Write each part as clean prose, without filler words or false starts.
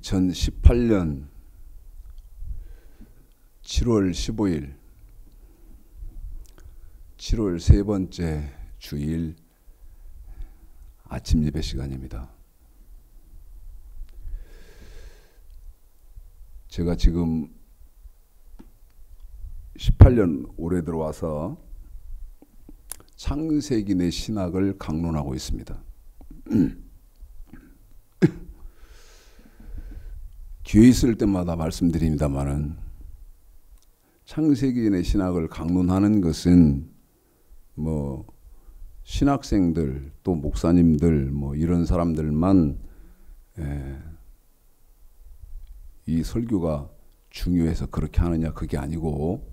2018년 7월 15일 7월 세 번째 주일 아침 예배 시간입니다. 제가 지금 18년 올해 들어와서 창세기 내 신학을 강론하고 있습니다. 기회 있을 때마다 말씀드립니다만은 창세기 내 신학을 강론하는 것은 뭐 신학생들 또 목사님들 뭐 이런 사람들만 이 설교가 중요해서 그렇게 하느냐 그게 아니고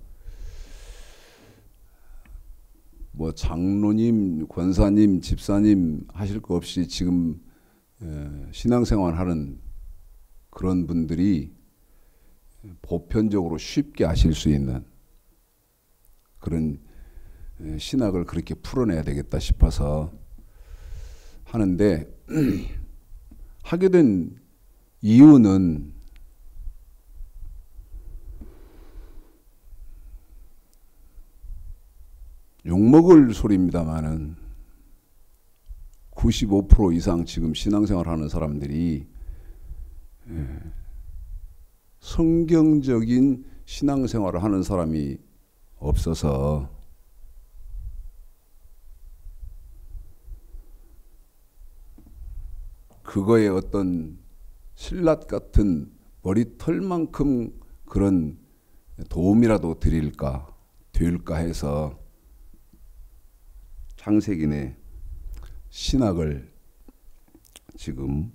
뭐 장로님, 권사님, 집사님 하실 거 없이 지금 신앙생활 하는 그런 분들이 보편적으로 쉽게 아실 수 있는 그런 신학을 그렇게 풀어내야 되겠다 싶어서 하는데 하게 된 이유는 욕먹을 소리입니다만은 95% 이상 지금 신앙생활 하는 사람들이 성경적인 신앙생활을 하는 사람이 없어서 그거에 어떤 신라 같은 머리털만큼 그런 도움이라도 될까 해서 창세기 내 신학을 지금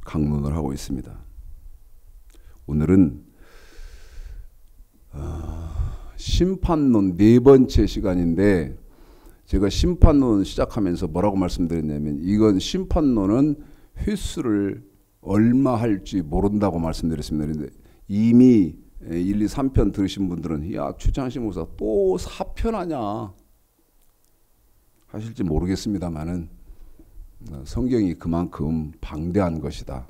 강론을 하고 있습니다. 오늘은 심판론 네 번째 시간인데 제가 심판론 시작하면서 뭐라고 말씀드렸냐면 이건 심판론은 횟수를 얼마 할지 모른다고 말씀드렸습니다. 그런데 이미 1, 2, 3편 들으신 분들은 야 최창식 목사 또 4편 하냐 하실지 모르겠습니다만은 성경이 그만큼 방대한 것이다.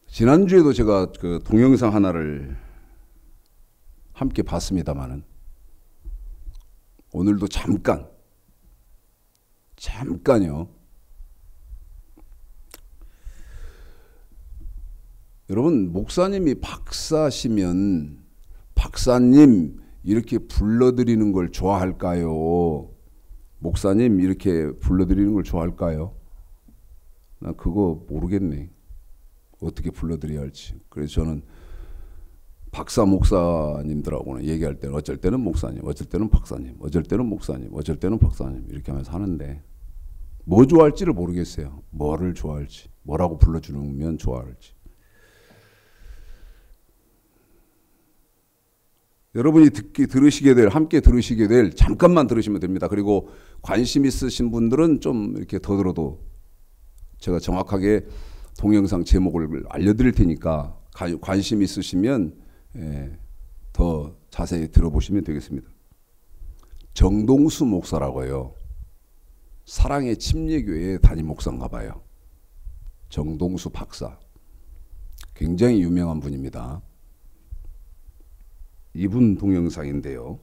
지난주에도 제가 그 동영상 하나를 함께 봤습니다만은 오늘도 잠깐요. 여러분 목사님이 박사시면 박사님 이렇게 불러드리는 걸 좋아할까요? 목사님 이렇게 불러드리는 걸 좋아할까요? 나 그거 모르겠네. 어떻게 불러드려야 할지. 그래서 저는 박사 목사님들하고는 얘기할 때는 어쩔 때는 목사님, 어쩔 때는 박사님, 어쩔 때는 목사님, 어쩔 때는 박사님 이렇게 하면서 하는데 뭐 좋아할지를 모르겠어요. 뭐를 좋아할지, 뭐라고 불러주면 좋아할지. 여러분이 함께 들으시게 될 잠깐만 들으시면 됩니다. 그리고 관심 있으신 분들은 좀 이렇게 더 들어도 제가 정확하게 동영상 제목을 알려드릴 테니까 관심 있으시면 더 자세히 들어보시면 되겠습니다. 정동수 목사라고요. 사랑의 침례교회 담임 목사인가 봐요. 정동수 박사. 굉장히 유명한 분입니다. 이분 동영상인데요.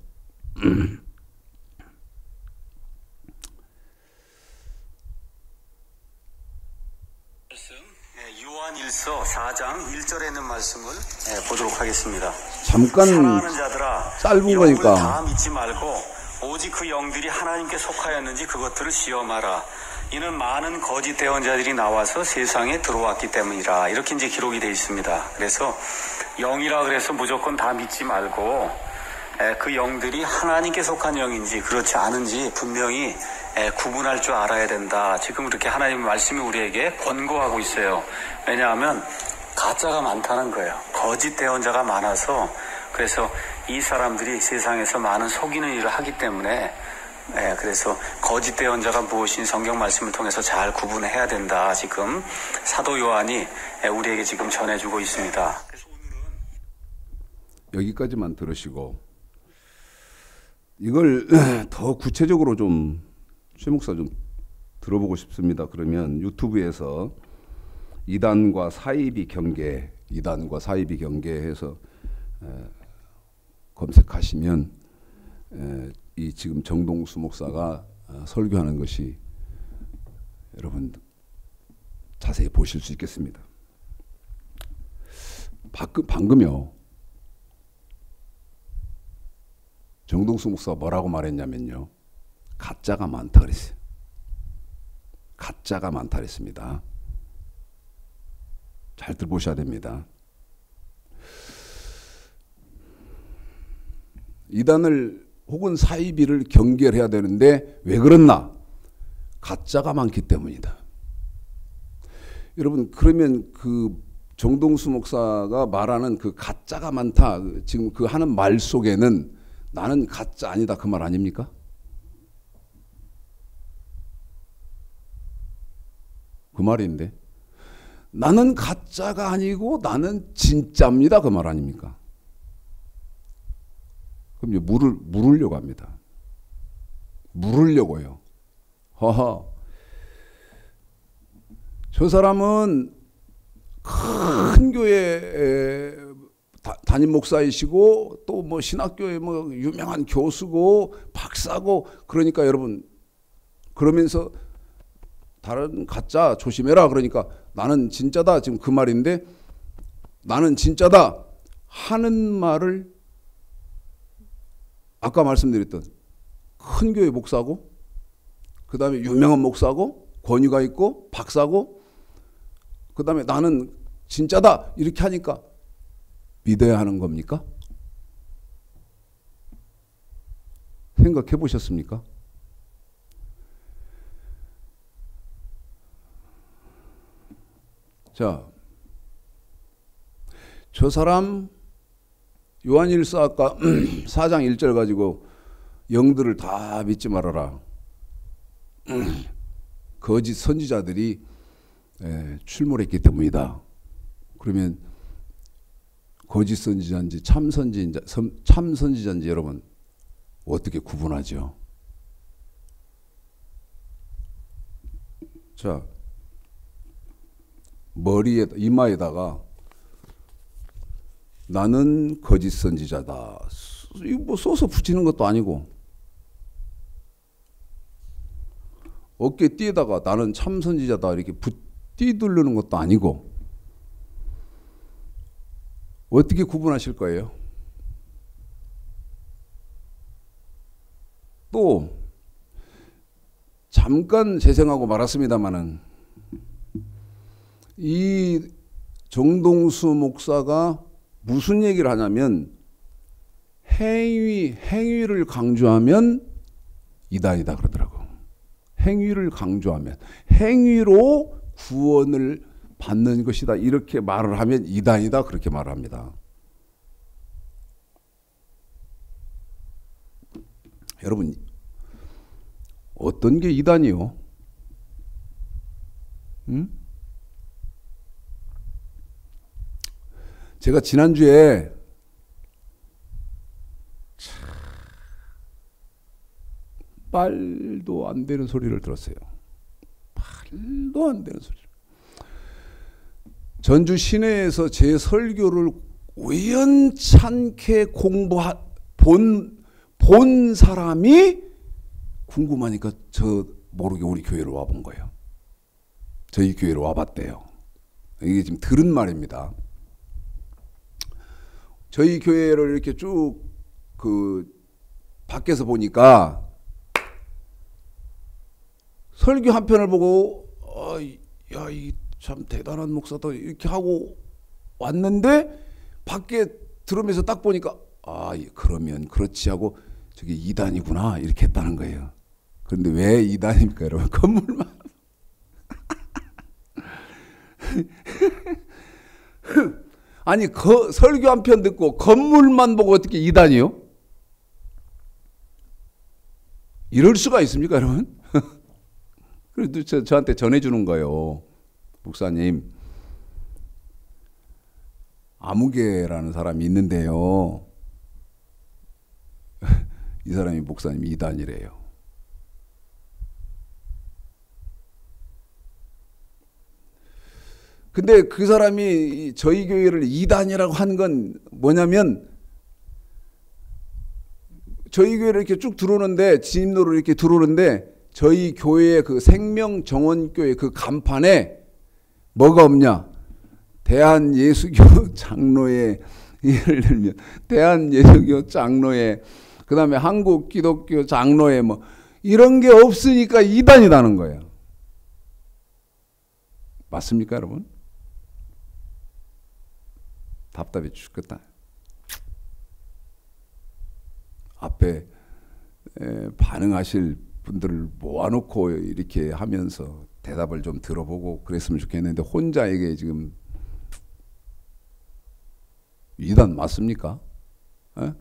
요한일서 4장 1절에 있는 말씀을 보도록 하겠습니다. 잠깐 사랑하는 자들아, 짧은 거니까 다 믿지 말고 오직 그 영들이 하나님께 속하였는지 그것들을 시험하라. 이는 많은 거짓 대언자들이 나와서 세상에 들어왔기 때문이라. 이렇게 이제 기록이 되어 있습니다. 그래서 영이라 그래서 무조건 다 믿지 말고 그 영들이 하나님께 속한 영인지 그렇지 않은지 분명히 구분할 줄 알아야 된다. 지금 이렇게 하나님의 말씀이 우리에게 권고하고 있어요. 왜냐하면 가짜가 많다는 거예요. 거짓 대언자가 많아서 그래서 이 사람들이 세상에서 많은 속이는 일을 하기 때문에 그래서 거짓 대언자가 무엇인 성경 말씀을 통해서 잘 구분해야 된다. 지금 사도 요한이 우리에게 지금 전해주고 있습니다. 그래서 여기까지만 들으시고 이걸 더 구체적으로 좀 최 목사 좀 들어보고 싶습니다. 그러면 유튜브에서 이단과 사이비 경계, 이단과 사이비 경계해서 검색하시면 이 지금 정동수 목사가 설교하는 것이 여러분 자세히 보실 수 있겠습니다. 방금요 정동수 목사가 뭐라고 말했냐면요, 가짜가 많다 그랬어요. 가짜가 많다 그랬습니다. 잘 들어보셔야 됩니다. 이단을 혹은 사이비를 경계해야 되는데 왜 그렇나? 가짜가 많기 때문이다. 여러분, 그러면 그 정동수 목사가 말하는 그 가짜가 많다, 지금 그 하는 말 속에는 나는 가짜 아니다 그 말 아닙니까? 그 말인데 나는 가짜가 아니고 나는 진짜입니다 그 말 아닙니까? 그럼 이제 물으려고 합니다. 물으려고요. 허허, 저 사람은 큰 교회 담임 목사이시고 또 뭐 신학교에 뭐 유명한 교수고 박사고, 그러니까 여러분, 그러면서 다른 가짜 조심해라 그러니까 나는 진짜다, 지금 그 말인데, 나는 진짜다 하는 말을 아까 말씀드렸던 큰 교회 목사고, 그 다음에 유명한 목사고, 권위가 있고 박사고, 그 다음에 나는 진짜다 이렇게 하니까 믿어야 하는 겁니까? 생각해 보셨습니까? 자, 저 사람 요한일서 아까 4장 1절 가지고 영들을 다 믿지 말아라. 거짓 선지자들이 출몰했기 때문이다. 그러면 거짓 선지자인지 참 선지자인지 여러분 어떻게 구분하죠? 자, 머리에 이마에다가 나는 거짓 선지자다, 이거 뭐 써서 붙이는 것도 아니고, 어깨띠에다가 나는 참 선지자다 이렇게 띠두르는 것도 아니고, 어떻게 구분하실 거예요? 또 잠깐 재생하고 말았습니다마는 이 정동수 목사가 무슨 얘기를 하냐면 행위를 강조하면 이단이다 그러더라고. 행위를 강조하면, 행위로 구원을 받는 것이다 이렇게 말을 하면 이단이다 그렇게 말을 합니다. 여러분, 어떤 게 이단이요? 제가 지난주에 말도 안 되는 소리를 들었어요. 말도 안 되는 소리. 전주 시내에서 제 설교를 우연찮게 본 사람이 궁금하니까 저 모르게 우리 교회로 와본 거예요. 저희 교회로 와봤대요. 이게 지금 들은 말입니다. 저희 교회를 이렇게 쭉 밖에서 보니까 설교 한 편을 보고 야, 이 참 대단한 목사다 이렇게 하고 왔는데, 밖에 들으면서 딱 보니까 그러면 그렇지 하고 저게 이단이구나 이렇게 했다는 거예요. 그런데 왜 이단입니까 여러분? 건물만 아니 설교 한 편 듣고 건물만 보고 어떻게 이단이요? 이럴 수가 있습니까 여러분? 그래도 저한테 전해주는 거예요. 목사님, 아무개라는 사람이 있는데요, 이 사람이 목사님 이단이래요. 근데 그 사람이 저희 교회를 이단이라고 한 건 뭐냐면 저희 교회를 이렇게 쭉 들어오는데 진입로로 이렇게 들어오는데 저희 교회의 그 생명정원교회 그 간판에 뭐가 없냐? 대한예수교 장로회, 예를 들면 대한예수교 장로회, 그 다음에 한국기독교 장로회 뭐 이런 게 없으니까 이단이라는 거예요. 맞습니까, 여러분? 답답해 죽겠다. 앞에 반응하실 분들을 모아놓고 이렇게 하면서 대답을 좀 들어보고 그랬으면 좋겠는데 혼자에게 지금 이단 맞습니까? 에?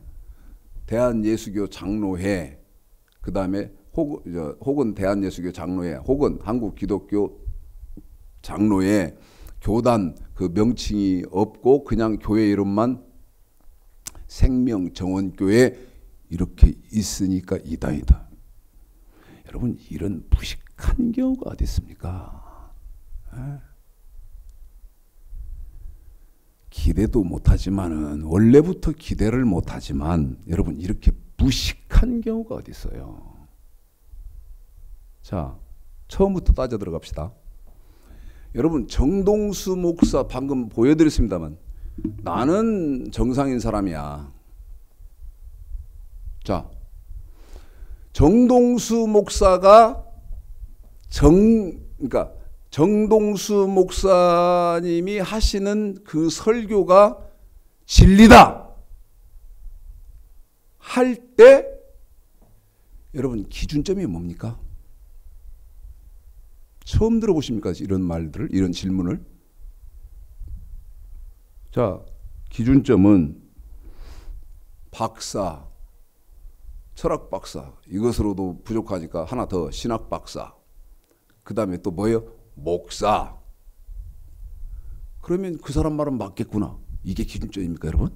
대한예수교 장로회 그 다음에 혹은 대한예수교 장로회 혹은 한국기독교 장로회 교단 그 명칭이 없고 그냥 교회 이름만 생명정원교회 이렇게 있으니까 이단이다. 여러분 이런 무식한 경우가 어디 있습니까? 기대도 못하지만은 원래부터 기대를 못하지만 여러분 이렇게 무식한 경우가 어디 있어요? 자, 처음부터 따져 들어갑시다. 여러분 정동수 목사 방금 보여드렸습니다만 나는 정상인 사람이야. 자, 정동수 목사가 그러니까 정동수 목사님이 하시는 그 설교가 진리다 할 때 여러분 기준점이 뭡니까? 처음 들어보십니까? 이런 말들을, 이런 질문을. 자, 기준점은 박사, 철학 박사, 이것으로도 부족하니까 하나 더 신학 박사, 그 다음에 또 뭐예요? 목사. 그러면 그 사람 말은 맞겠구나. 이게 기준점입니까, 여러분?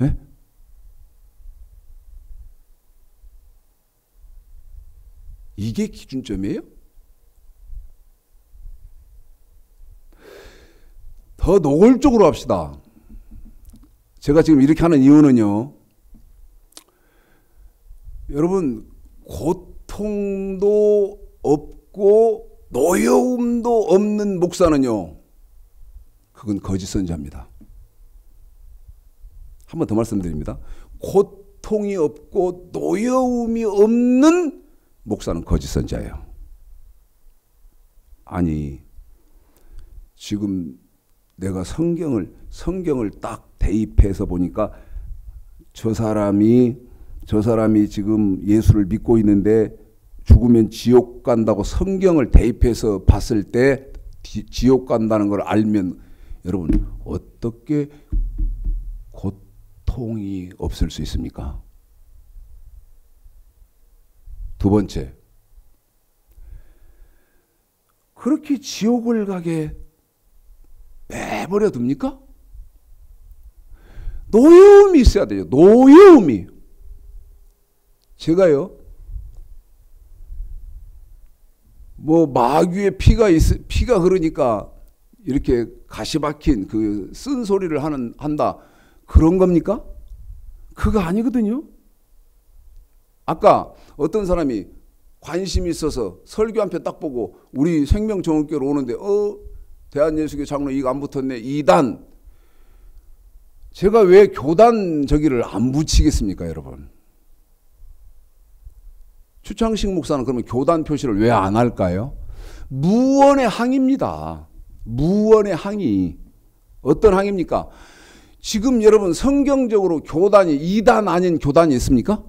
예? 이게 기준점이에요? 더 노골적으로 합시다. 제가 지금 이렇게 하는 이유는요. 여러분 고통도 없고 노여움도 없는 목사는요. 그건 거짓 선지자입니다. 한 번 더 말씀드립니다. 고통이 없고 노여움이 없는 목사는 거짓 선지자예요. 아니 지금 내가 성경을 딱 대입해서 보니까 저 사람이 지금 예수를 믿고 있는데 죽으면 지옥 간다고 성경을 대입해서 봤을 때 지옥 간다는 걸 알면 여러분 어떻게 고통이 없을 수 있습니까? 두 번째, 그렇게 지옥을 가게 내버려 둡니까? 노여움이 있어야 돼요. 노여움이. 제가요, 뭐 마귀의 피가 흐르니까 이렇게 가시 박힌 그 쓴소리를 한다 그런 겁니까? 그거 아니거든요. 아까 어떤 사람이 관심이 있어서 설교 한 편 딱 보고 우리 생명정원교로 오는데 대한예수교 장로 이거 안 붙었네. 2단. 제가 왜 교단 저기를 안 붙이겠습니까, 여러분? 추창식 목사는 그러면 교단 표시를 왜 안 할까요? 무언의 항입니다. 무언의 항이. 어떤 항입니까? 지금 여러분 성경적으로 교단이 2단 아닌 교단이 있습니까?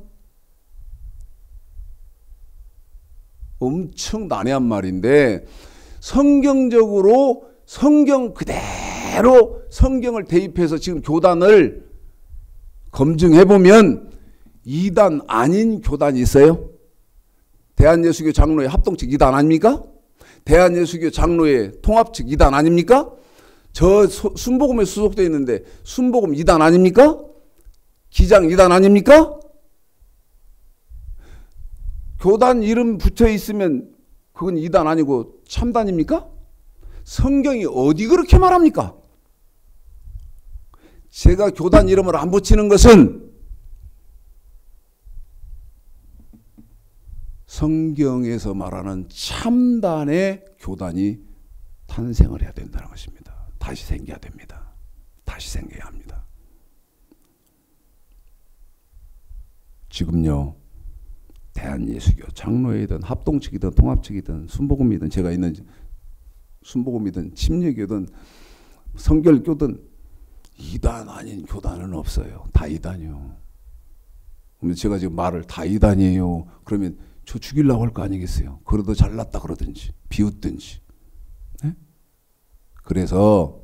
엄청 난해한 말인데 성경적으로 성경 그대로 성경을 대입해서 지금 교단을 검증해보면 2단 아닌 교단이 있어요? 대한예수교 장로회 합동측 2단 아닙니까? 대한예수교 장로회 통합측 2단 아닙니까? 저 순복음에 수속되어 있는데 순복음 2단 아닙니까? 기장 2단 아닙니까? 교단 이름 붙여 있으면 그건 2단 아니고 참단입니까? 성경이 어디 그렇게 말합니까? 제가 교단 이름을 안 붙이는 것은 성경에서 말하는 참단의 교단이 탄생을 해야 된다는 것입니다. 다시 생겨야 됩니다. 다시 생겨야 합니다. 지금요, 대한예수교 장로회든 합동측이든 통합측이든 순복음이든 제가 있는 순복음이든 침례교든 성결교든 이단 아닌 교단은 없어요. 다 이단이요. 그럼 제가 지금 말을 다 이단이에요. 그러면 저 죽이려고 할 거 아니겠어요. 그래도 잘났다 그러든지 비웃든지. 네? 그래서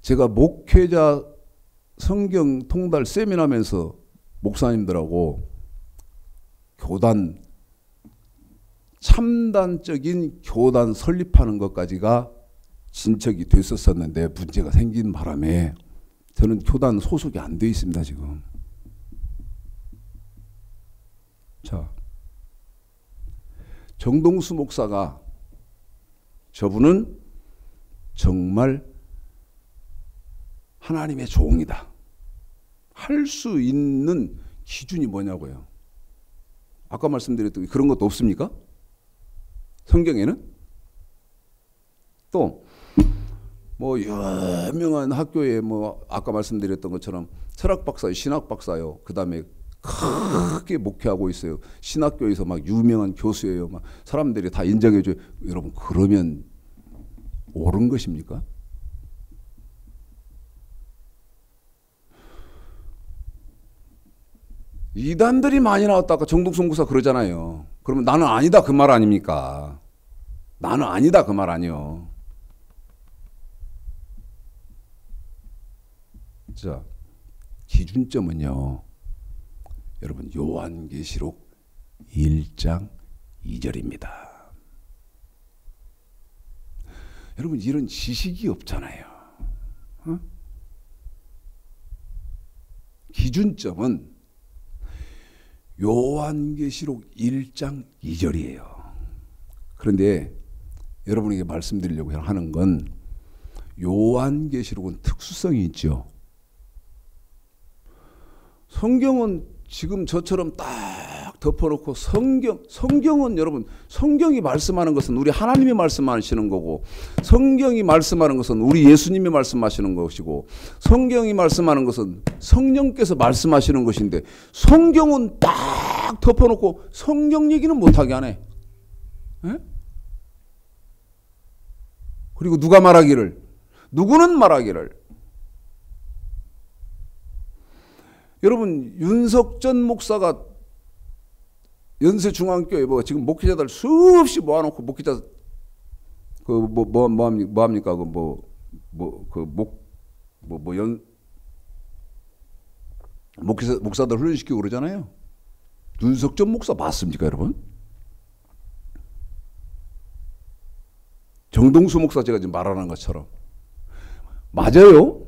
제가 목회자 성경 통달 세미나면서 목사님들하고 교단, 참단적인 교단 설립하는 것까지가 진척이 됐었었는데 문제가 생긴 바람에 저는 교단 소속이 안 돼 있습니다, 지금. 자, 정동수 목사가 저분은 정말 하나님의 종이다. 할 수 있는 기준이 뭐냐고요. 아까 말씀드렸던 그런 것도 없습니까? 성경에는? 또 뭐 유명한 학교에 뭐 아까 말씀드렸던 것처럼 철학 박사요, 신학 박사요. 그다음에 크게 목회하고 있어요. 신학교에서 막 유명한 교수예요. 막 사람들이 다 인정해 줘요. 여러분 그러면 옳은 것입니까? 이단들이 많이 나왔다. 아까 정동수 목사 그러잖아요. 그러면 나는 아니다 그 말 아닙니까? 나는 아니다 그 말 아니요. 자, 기준점은요. 여러분 요한계시록 1장 2절입니다. 여러분 이런 지식이 없잖아요. 어? 기준점은 요한계시록 1장 2절이에요. 그런데 여러분에게 말씀드리려고 하는 건 요한계시록은 특수성이 있죠. 성경은 지금 저처럼 딱 덮어놓고 성경은 여러분 성경이 말씀하는 것은 우리 하나님이 말씀하시는 거고 성경이 말씀하는 것은 우리 예수님이 말씀하시는 것이고 성경이 말씀하는 것은 성령께서 말씀하시는 것인데 성경은 딱 덮어놓고 성경 얘기는 못하게 하네. 에? 그리고 누가 말하기를 누구는 말하기를 여러분 윤석전 목사가 연세중앙교회 뭐 지금 목회자들 수없이 모아놓고 목회자 그 뭐합니까 목사들 훈련시키고 그러잖아요. 윤석전 목사 맞습니까, 여러분? 정동수 목사 제가 지금 말하는 것처럼 맞아요.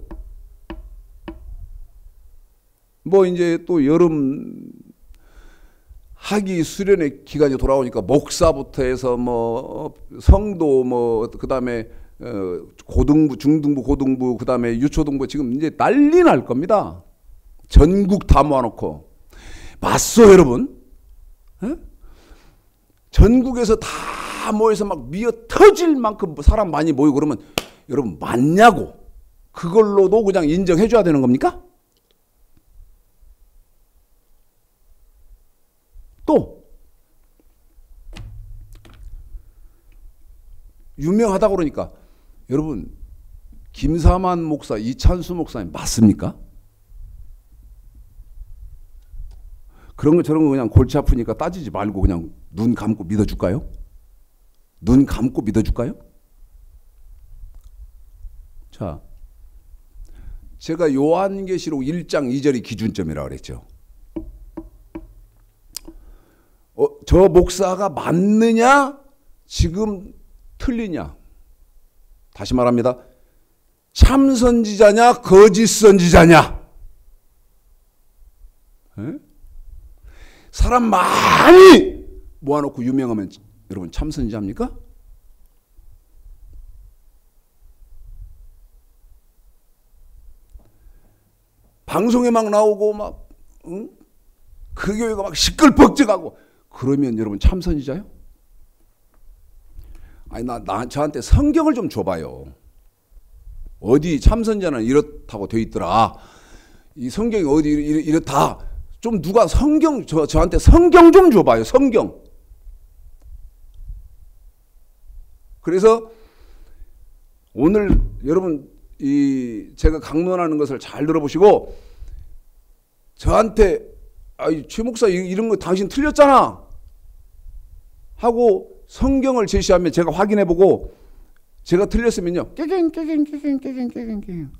뭐 이제 또 여름 학위 수련의 기간이 돌아오니까 목사부터 해서 뭐 성도 뭐 그다음에 고등부, 중등부, 고등부 그다음에 유초등부 지금 이제 난리 날 겁니다. 전국 다 모아놓고 맞소 여러분? 에? 전국에서 다 모여서 막 미어 터질 만큼 사람 많이 모이고 그러면 여러분 맞냐고 그걸로도 그냥 인정해 줘야 되는 겁니까? 또 유명하다 그러니까 여러분 김사만 목사, 이찬수 목사님 맞습니까? 그런 거 저런 거 그냥 골치 아프니까 따지지 말고 그냥 눈 감고 믿어줄까요? 눈 감고 믿어줄까요? 자, 제가 요한계시록 1장 2절이 기준점이라고 그랬죠. 저 목사가 맞느냐? 지금 틀리냐? 다시 말합니다. 참 선지자냐? 거짓 선지자냐? 에? 사람 많이 모아놓고 유명하면 여러분 참 선지자입니까? 방송에 막 나오고 막 응? 그 교회가 막 시끌벅적하고 그러면 여러분 참선이자요? 아니 저한테 성경을 좀 줘봐요. 어디 참선자는 이렇다고 돼 있더라. 이 성경이 어디 이렇다. 좀 누가 성경 저한테 성경 좀 줘봐요. 성경. 그래서 오늘 여러분 제가 강론하는 것을 잘 들어보시고 저한테 최 목사 이런 거 당신 틀렸잖아 하고 성경을 제시하면 제가 확인해보고 제가 틀렸으면요 깨갱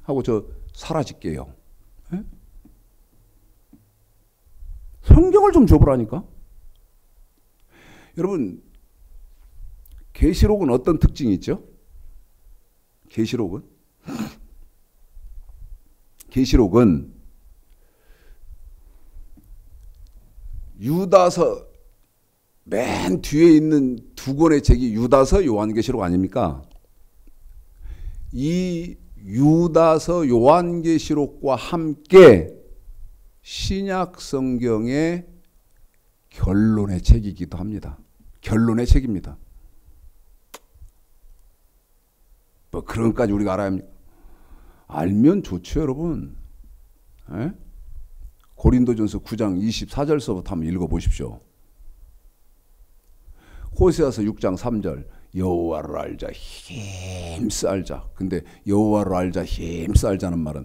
하고 저 사라질게요. 에? 성경을 좀 줘보라니까. 여러분 계시록은 어떤 특징이 있죠? 계시록은 유다서 맨 뒤에 있는 두 권의 책이 유다서 요한계시록 아닙니까? 이 유다서 요한계시록과 함께 신약 성경의 결론의 책이기도 합니다. 결론의 책입니다. 뭐 그런 것까지 우리가 알아야 합니까? 알면 좋죠, 여러분. 에? 고린도전서 9장 24절서부터 한번 읽어보십시오. 호세아서 6장 3절 여호와를 알자 힘써 알자. 근데 여호와를 알자 힘써 알자는 말은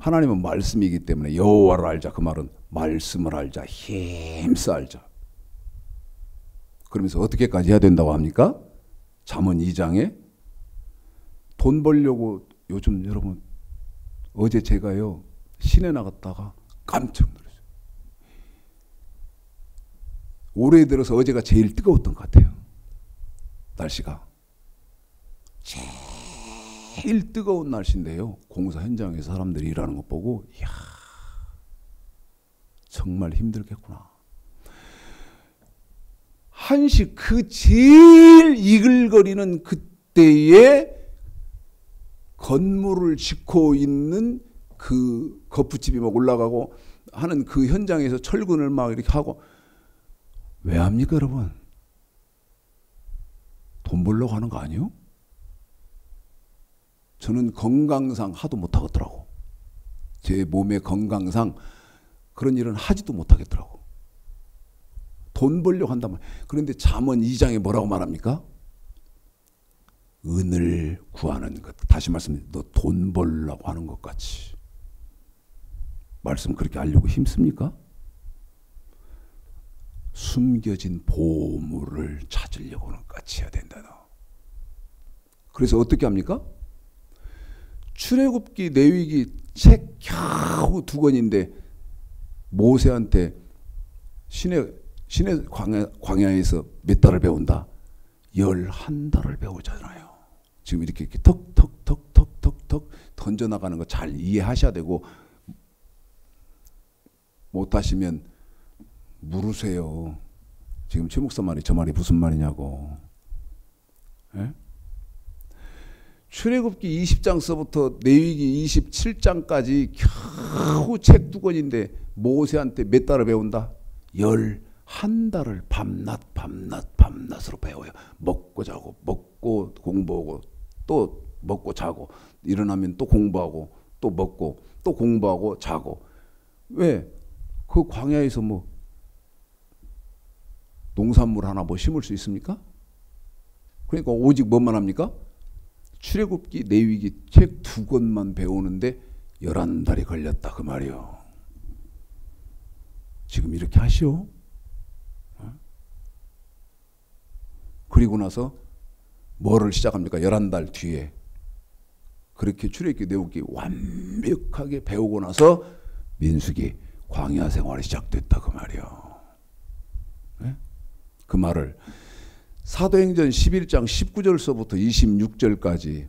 하나님은 말씀이기 때문에 여호와를 알자 그 말은 말씀을 알자 힘써 알자. 그러면서 어떻게까지 해야 된다고 합니까? 잠언 2장에 돈 벌려고 요즘 여러분 어제 제가요 시내 나갔다가 깜짝 놀랐어요. 올해 들어서 어제가 제일 뜨거웠던 것 같아요. 날씨가 제일 뜨거운 날씨인데요. 공사 현장에서 사람들이 일하는 거 보고 이야 정말 힘들겠구나. 한시 그 제일 이글거리는 그때에 건물을 짓고 있는 그 거푸집이 막 올라가고 하는 그 현장에서 철근을 막 이렇게 하고 왜 합니까 여러분? 돈 벌려고 하는 거 아니에요? 저는 건강상 하도 못하겠더라고. 제 몸의 건강상 그런 일은 하지도 못하겠더라고. 돈 벌려고 한단 말이에요. 그런데 잠언 2장에 뭐라고 말합니까? 은을 구하는 것. 다시 말씀드립니다. 너 돈 벌려고 하는 것 같이. 말씀 그렇게 하려고 힘씁니까? 숨겨진 보물을 찾으려고는 같이 해야 된다. 너. 그래서 어떻게 합니까? 출애굽기, 레위기 책 겨우 2권인데 모세한테 신의 광야에서 몇 달을 배운다? 11달을 배우잖아요. 지금 이렇게 턱 던져나가는 거 잘 이해하셔야 되고 못하시면 물으세요. 지금 최 목사 말이 저 말이 무슨 말이냐고. 에? 출애굽기 20장서부터 레위기 27장까지 겨우 책 2권인데 모세한테 몇 달을 배운다? 11달을 밤낮으로 배워요. 먹고 자고 먹고 공부하고 또 먹고 자고 일어나면 또 공부하고 또 먹고 또 공부하고 자고. 왜? 그 광야에서 뭐 농산물 하나 뭐 심을 수 있습니까? 그러니까 오직 뭐만 합니까? 출애굽기, 레위기 책 2권만 배우는데 11달이 걸렸다 그 말이요. 지금 이렇게 하시오. 그리고 나서 뭐를 시작합니까? 11달 뒤에. 그렇게 출애굽기, 레위기 완벽하게 배우고 나서 민수기 광야 생활이 시작됐다 그 말이요. 네? 그 말을 사도행전 11장 19절서부터 26절까지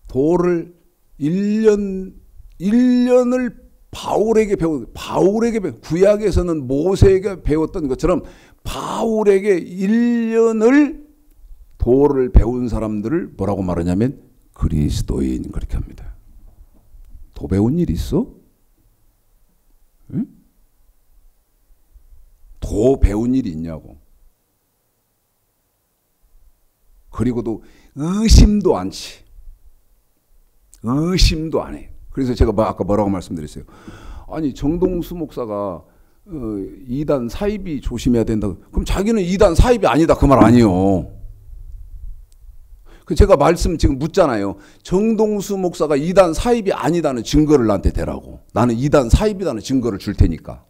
도를 1년을 바울에게 구약에서는 모세에게 배웠던 것처럼 바울에게 1년을 도를 배운 사람들을 뭐라고 말하냐면 그리스도인 그렇게 합니다. 더 배운 일 있어? 응? 더 배운 일이 있냐고. 그리고도 의심도 않지. 의심도 안 해. 그래서 제가 아까 뭐라고 말씀드렸어요. 아니 정동수 목사가 이단 사입이 조심해야 된다. 그럼 자기는 이단 사입이 아니다 그 말 아니에요. 그 제가 말씀 지금 묻잖아요. 정동수 목사가 이단 사입이 아니다는 증거를 나한테 대라고. 나는 이단 사입이다는 증거를 줄 테니까.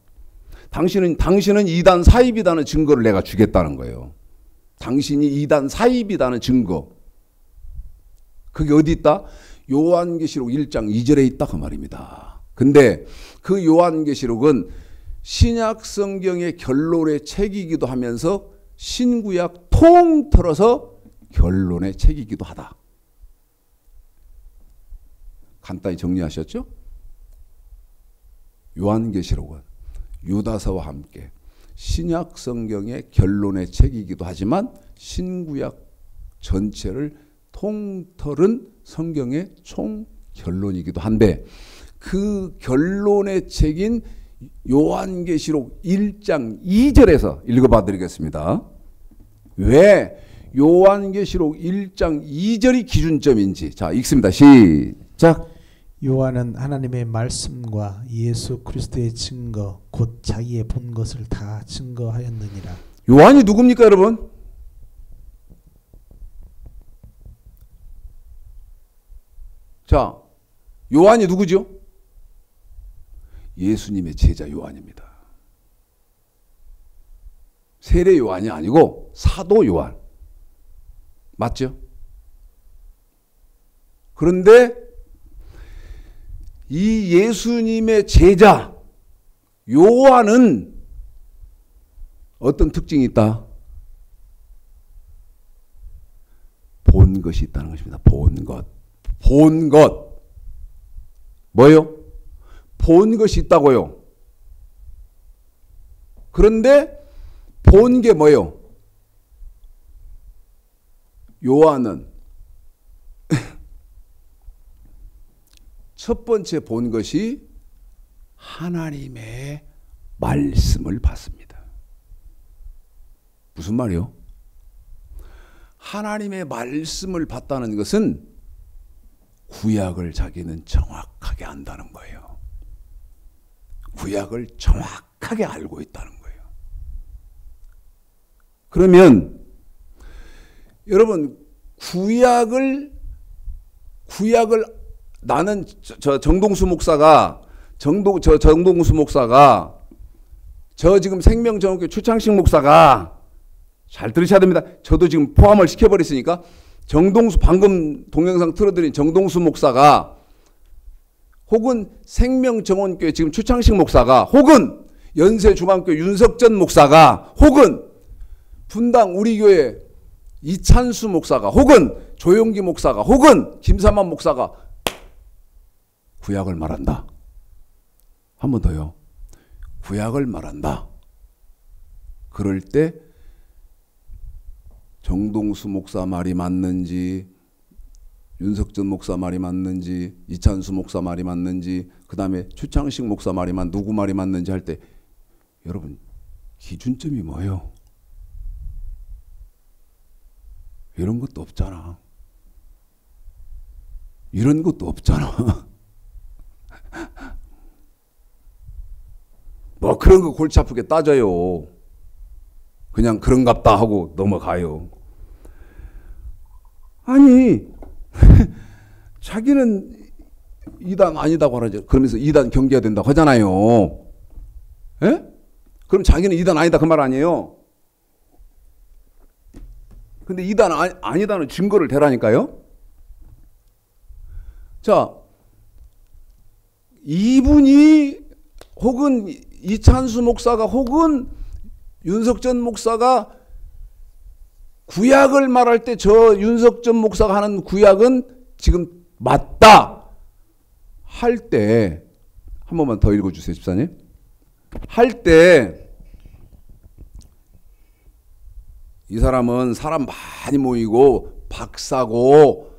당신은 이단 사입이다는 증거를 내가 주겠다는 거예요. 당신이 이단 사입이다는 증거. 그게 어디 있다? 요한계시록 1장 2절에 있다 그 말입니다. 근데 그 요한계시록은 신약 성경의 결론의 책이기도 하면서 신구약 통틀어서 결론의 책이기도 하다. 간단히 정리하셨죠? 요한계시록은 유다서와 함께 신약 성경의 결론의 책이기도 하지만 신구약 전체를 통틀은 성경의 총 결론이기도 한데 그 결론의 책인 요한계시록 1장 2절에서 읽어봐 드리겠습니다. 왜 요한계시록 1장 2절이 기준점인지. 자, 읽습니다. 시작. 요한은 하나님의 말씀과 예수 그리스도의 증거 곧 자기의 본 것을 다 증거하였느니라. 요한이 누굽니까 여러분? 자, 요한이 누구죠? 예수님의 제자 요한입니다. 세례 요한이 아니고 사도 요한. 맞죠? 그런데 이 예수님의 제자 요한은 어떤 특징이 있다? 본 것이 있다는 것입니다. 본 것. 본 것. 뭐요? 본 것이 있다고요. 그런데 본 게 뭐요? 요한은 첫 번째 본 것이 하나님의 말씀을 봤습니다. 무슨 말이요? 하나님의 말씀을 봤다는 것은 구약을 자기는 정확하게 안다는 거예요. 구약을 정확하게 알고 있다는 거예요. 그러면 여러분 구약을 나는 정동수 목사가 저 지금 생명정원교 추창식 목사가 잘 들으셔야 됩니다. 저도 지금 포함을 시켜버렸으니까 정동수 방금 동영상 틀어드린 정동수 목사가 혹은 생명정원교회 지금 추창식 목사가 혹은 연세중앙교 윤석전 목사가 혹은 분당 우리 교회 이찬수 목사가 혹은 조용기 목사가 혹은 김삼만 목사가 구약을 말한다. 한 번 더요. 구약을 말한다. 그럴 때 정동수 목사 말이 맞는지 윤석전 목사 말이 맞는지 이찬수 목사 말이 맞는지 그 다음에 추창식 목사 말이 누구 말이 맞는지 할 때 여러분 기준점이 뭐예요? 이런 것도 없잖아. 이런 것도 없잖아. 뭐 그런 거 골치 아프게 따져요. 그냥 그런갑다 하고 넘어가요. 아니 자기는 이단 아니다고 하죠. 그러면서 이단 경계해야 된다고 하잖아요. 에? 그럼 자기는 이단 아니다 그 말 아니에요. 근데 이단 아니다는 증거를 대라니까요. 자, 이분이 혹은 이찬수 목사가 혹은 윤석전 목사가 구약을 말할 때 저 윤석전 목사가 하는 구약은 지금 맞다 할 때 한 번만 더 읽어주세요 집사님. 할 때 이 사람은 사람 많이 모이고 박사고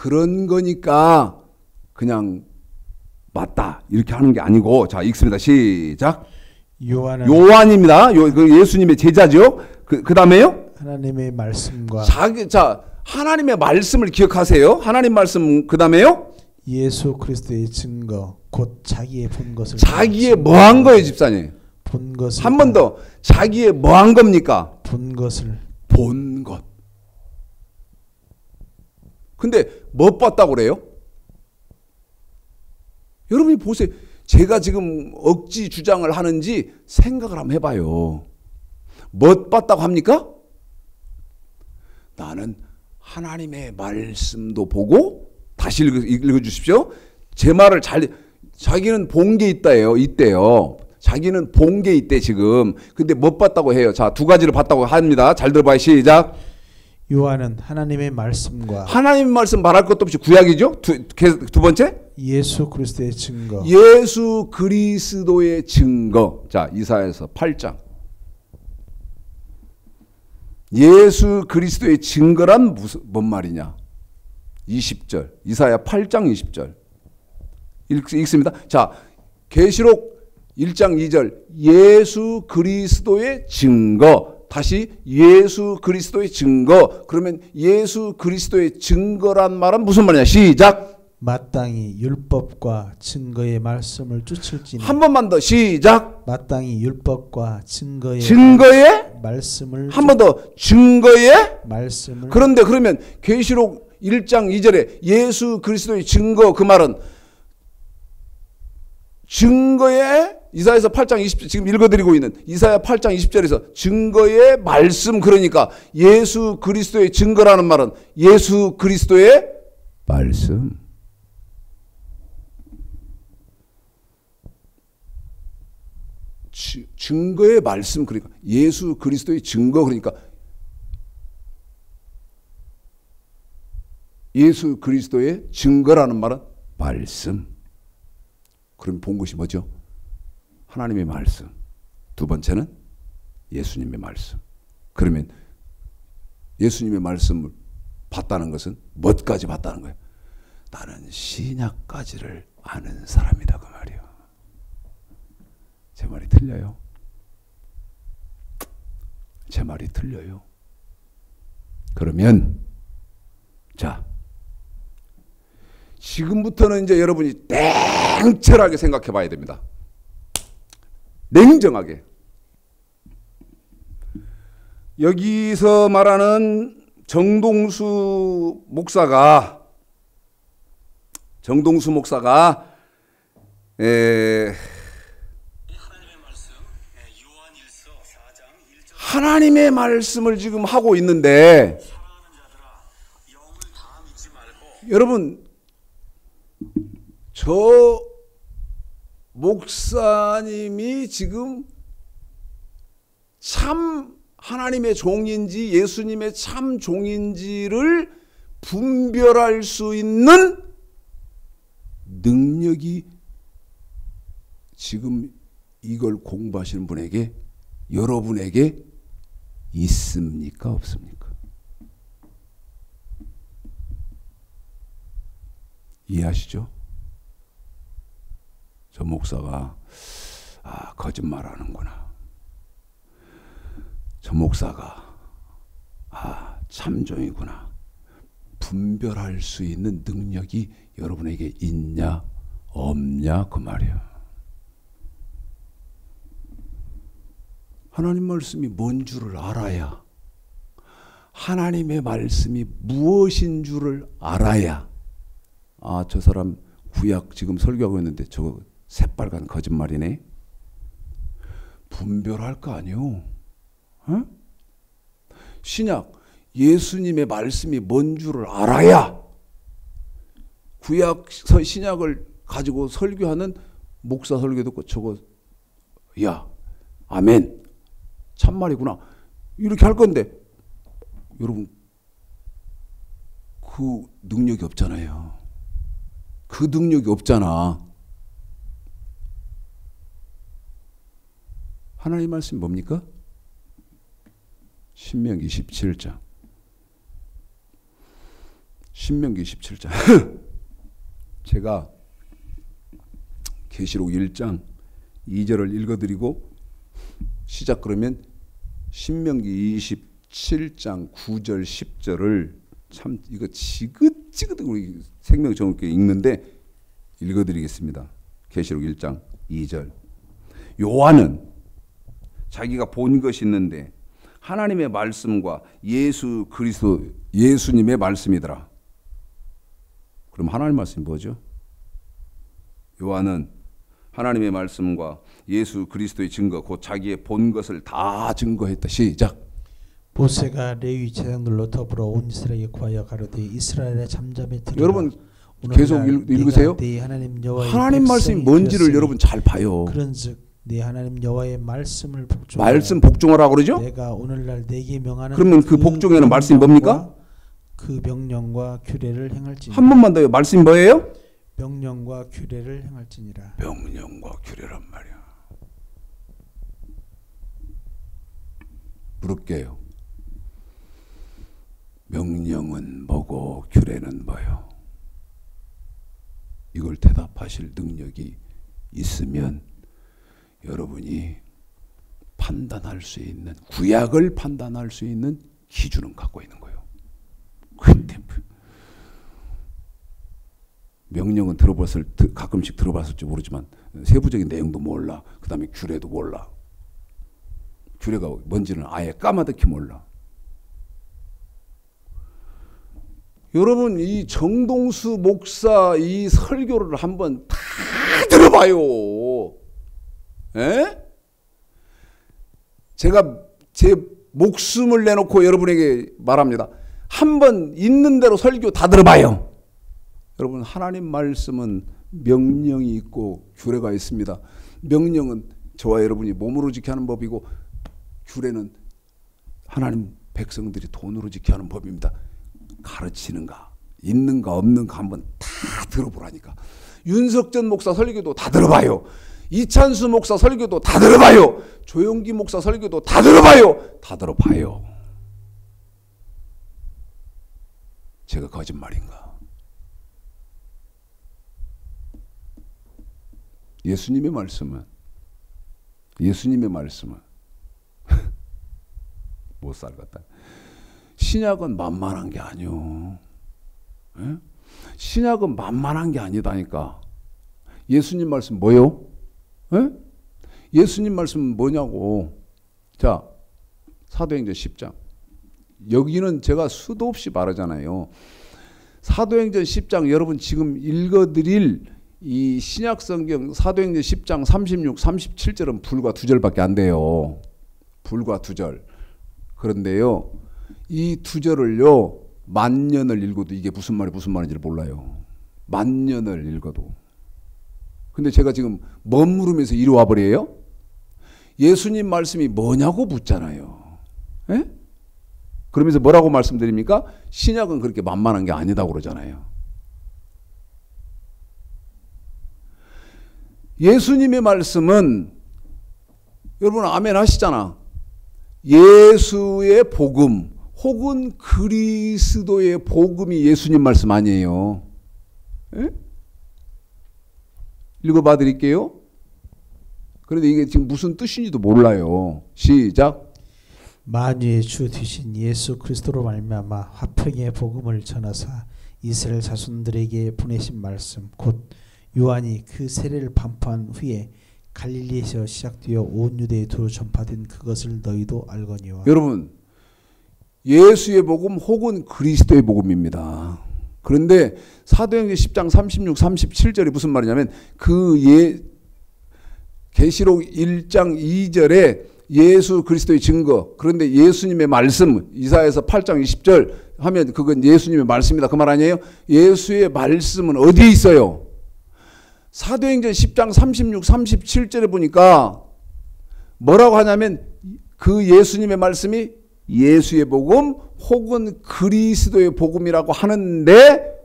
그런 거니까 그냥 맞다 이렇게 하는 게 아니고 자 읽습니다. 시작. 요한입니다. 그 예수님의 제자죠. 그 다음에요. 하나님의 말씀과 자 하나님의 말씀을 기억하세요. 하나님 말씀 그 다음에요. 예수 그리스도의 증거 곧 자기의 본 것을 자기의 뭐 한 거예요, 집사님? 본 것을 한 번 더. 자기의 뭐 한 겁니까? 본 것을 본 것. 근데 뭐 봤다고 그래요? 여러분이 보세요. 제가 지금 억지 주장을 하는지 생각을 한번 해봐요. 뭐 봤다고 합니까? 나는 하나님의 말씀도 보고 다시 읽어주십시오. 제 말을 자기는 본 게 있대요. 자기는 본 게 있대 지금. 근데 못 봤다고 해요. 자, 두 가지를 봤다고 합니다. 잘 들어봐요. 시작. 요한은 하나님의 말씀과 하나님 말씀 말할 것도 없이 구약이죠. 두 번째. 예수 그리스도의 증거. 예수 그리스도의 증거. 자, 이사야서 8장. 예수 그리스도의 증거란 뭔 말이냐? 20절. 이사야 8장 20절. 읽습니다. 자, 계시록 1장 2절. 예수 그리스도의 증거. 다시 예수 그리스도의 증거. 그러면 예수 그리스도의 증거란 말은 무슨 말이냐? 시작. 마땅히 율법과 증거의 말씀을 쫓을지니. 한 번만 더. 시작. 마땅히 율법과 증거의 말씀을 한 번 더. 증거의 말씀을. 그런데 그러면 계시록 1장 2절에 예수 그리스도의 증거 그 말은 증거의 이사야서 8장 20절 지금 읽어드리고 있는 이사야 8장 20절에서 증거의 말씀 그러니까 예수 그리스도의 증거라는 말은 예수 그리스도의 말씀. 증거의 말씀 그러니까 예수 그리스도의 증거 그러니까 예수 그리스도의 증거라는 말은 말씀. 그럼 본 것이 뭐죠? 하나님의 말씀. 두 번째는 예수님의 말씀. 그러면 예수님의 말씀을 봤다는 것은 뭐까지 봤다는 거예요? 나는 신약까지를 아는 사람이다 그 말이에요. 제 말이 틀려요? 제 말이 틀려요? 그러면 자 지금부터는 이제 여러분이 냉철하게 생각해 봐야 됩니다. 냉정하게. 여기서 말하는 정동수 목사가 하나님의 말씀을 지금 하고 있는데 여러분 저 목사님이 지금 참 하나님의 종인지 예수님의 참 종인지를 분별할 수 있는 능력이 지금 이걸 공부하시는 분에게 여러분에게 있습니까? 없습니까? 이해하시죠? 저 목사가 거짓말하는구나. 저 목사가 참종이구나. 분별할 수 있는 능력이 여러분에게 있냐 없냐 그 말이야. 하나님 말씀이 뭔 줄을 알아야 하나님의 말씀이 무엇인 줄을 알아야 저 사람 구약 지금 설교하고 있는데 저거 새빨간 거짓말이네. 분별할 거 아니요. 어? 신약 예수님의 말씀이 뭔 줄을 알아야 구약 신약을 가지고 설교하는 목사 설교 듣고 저거 야 아멘 참말이구나 이렇게 할 건데 여러분 그 능력이 없잖아요. 그 능력이 없잖아. 하나님 말씀이 뭡니까? 신명기 17장. 신명기 17장. 제가 계시록 1장 2절을 읽어드리고 시작 그러면 신명기 27장 9절 10절을 참 이거 지긋지긋 우리 생명정확하게 읽는데 읽어드리겠습니다. 계시록 1장 2절. 요한은 자기가 본 것이 있는데 하나님의 말씀과 예수 그리스도 예수님의 말씀이더라. 그럼 하나님 말씀이 뭐죠? 요한은 하나님의 말씀과 예수 그리스도의 증거 곧 자기의 본 것을 다 증거했다. 시작. 모세가 레위 제사장들로 더불어 온 이스라엘에 구하여 가로되 이스라엘의 잠잠히 들으라. 여러분 계속 읽으세요. 하나님 말씀이 뭔지를 여러분 잘 봐요. 그런즉 네 하나님 여호와의 말씀을 복종하라. 말씀 복종하라고 그러죠? 내가 오늘날 내게 명하는 그러면 그 복종에는 말씀이 뭡니까? 그 명령과 규례를 행할지니라. 한 번만 더요. 말씀이 뭐예요? 명령과 규례를 행할지니라. 명령과 규례란 말이야. 물을게요. 명령은 뭐고 규례는 뭐요? 이걸 대답하실 능력이 있으면 여러분이 판단할 수 있는 구약을 판단할 수 있는 기준은 갖고 있는 거예요. 근데 명령은 가끔씩 들어봤을지 모르지만 세부적인 내용도 몰라. 그 다음에 규례도 몰라. 규례가 뭔지는 아예 까마득히 몰라. 여러분 이 정동수 목사 이 설교를 한번 다 들어봐요. 에? 제가 제 목숨을 내놓고 여러분에게 말합니다. 한번 있는 대로 설교 다 들어봐요. 여러분 하나님 말씀은 명령이 있고 규례가 있습니다. 명령은 저와 여러분이 몸으로 지켜야 하는 법이고 규례는 하나님 백성들이 돈으로 지켜야 하는 법입니다. 가르치는가 있는가 없는가 한번 다 들어보라니까. 윤석전 목사 설교도 다 들어봐요. 이찬수 목사 설교도 다 들어봐요. 조용기 목사 설교도 다 들어봐요. 다 들어봐요. 제가 거짓말인가? 예수님의 말씀은 못 살겠다. 신약은 만만한 게 아니요. 에? 신약은 만만한 게 아니다니까. 예수님 말씀 뭐요? 에? 예수님 말씀은 뭐냐고. 자, 사도행전 10장. 여기는 제가 수도 없이 말하잖아요. 사도행전 10장 여러분 지금 읽어드릴 이 신약성경 사도행전 10장 36, 37절은 불과 2절밖에 안 돼요. 불과 2절. 그런데요. 이 2절을요. 만년을 읽어도 이게 무슨 말인지를 몰라요. 만년을 읽어도. 근데 제가 지금 머무르면서 이리 와버려요? 예수님 말씀이 뭐냐고 묻잖아요. 에? 그러면서 뭐라고 말씀드립니까? 신약은 그렇게 만만한 게 아니다고 그러잖아요. 예수님의 말씀은 여러분 아멘 하시잖아. 예수의 복음 혹은 그리스도의 복음이 예수님 말씀 아니에요. 에? 읽어봐 드릴게요. 그런데 이게 지금 무슨 뜻인지도 몰라요. 시작. 만유의 주 되신 예수 그리스도로 말미암아 화평의 복음을 전하사 이스라엘 자손들에게 보내신 말씀 곧 요한이 그 세례를 반포한 후에 갈릴리에서 시작되어 온 유대에 두루 전파된 그것을 너희도 알거니와. 여러분 예수의 복음 혹은 그리스도의 복음입니다. 그런데 사도행전 10장 36, 37절이 무슨 말이냐면 계시록 1장 2절에 예수 그리스도의 증거 그런데 예수님의 말씀 이사야서 8장 20절 하면 그건 예수님의 말씀이다. 그 말 아니에요? 예수의 말씀은 어디에 있어요? 사도행전 10장 36, 37절에 보니까 뭐라고 하냐면 그 예수님의 말씀이 예수의 복음 혹은 그리스도의 복음이라고 하는데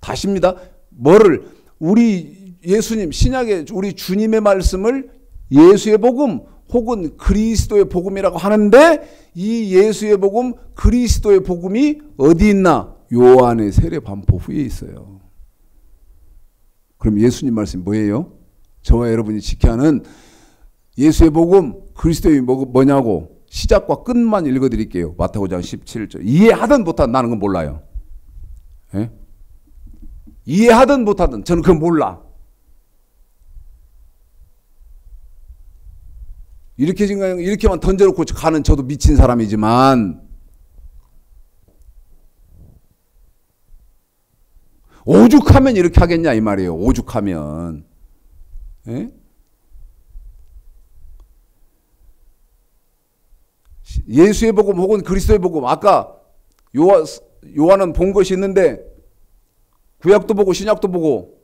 다시입니다. 뭐를 우리 예수님 신약의 우리 주님의 말씀을 예수의 복음 혹은 그리스도의 복음이라고 하는데 이 예수의 복음 그리스도의 복음이 어디 있나? 요한의 세례 반포 후에 있어요. 그럼 예수님 말씀이 뭐예요? 저와 여러분이 지켜야 하는 예수의 복음, 그리스도의 뭐냐고 시작과 끝만 읽어드릴게요. 마태복음 17절. 이해하든 못하든 나는 그건 몰라요. 예? 이해하든 못하든 저는 그건 몰라. 이렇게만 던져놓고 가는 저도 미친 사람이지만 오죽하면 이렇게 하겠냐 이 말이에요. 오죽하면. 예? 예수의 복음 혹은 그리스도의 복음. 아까 요한은 본 것이 있는데 구약도 보고 신약도 보고.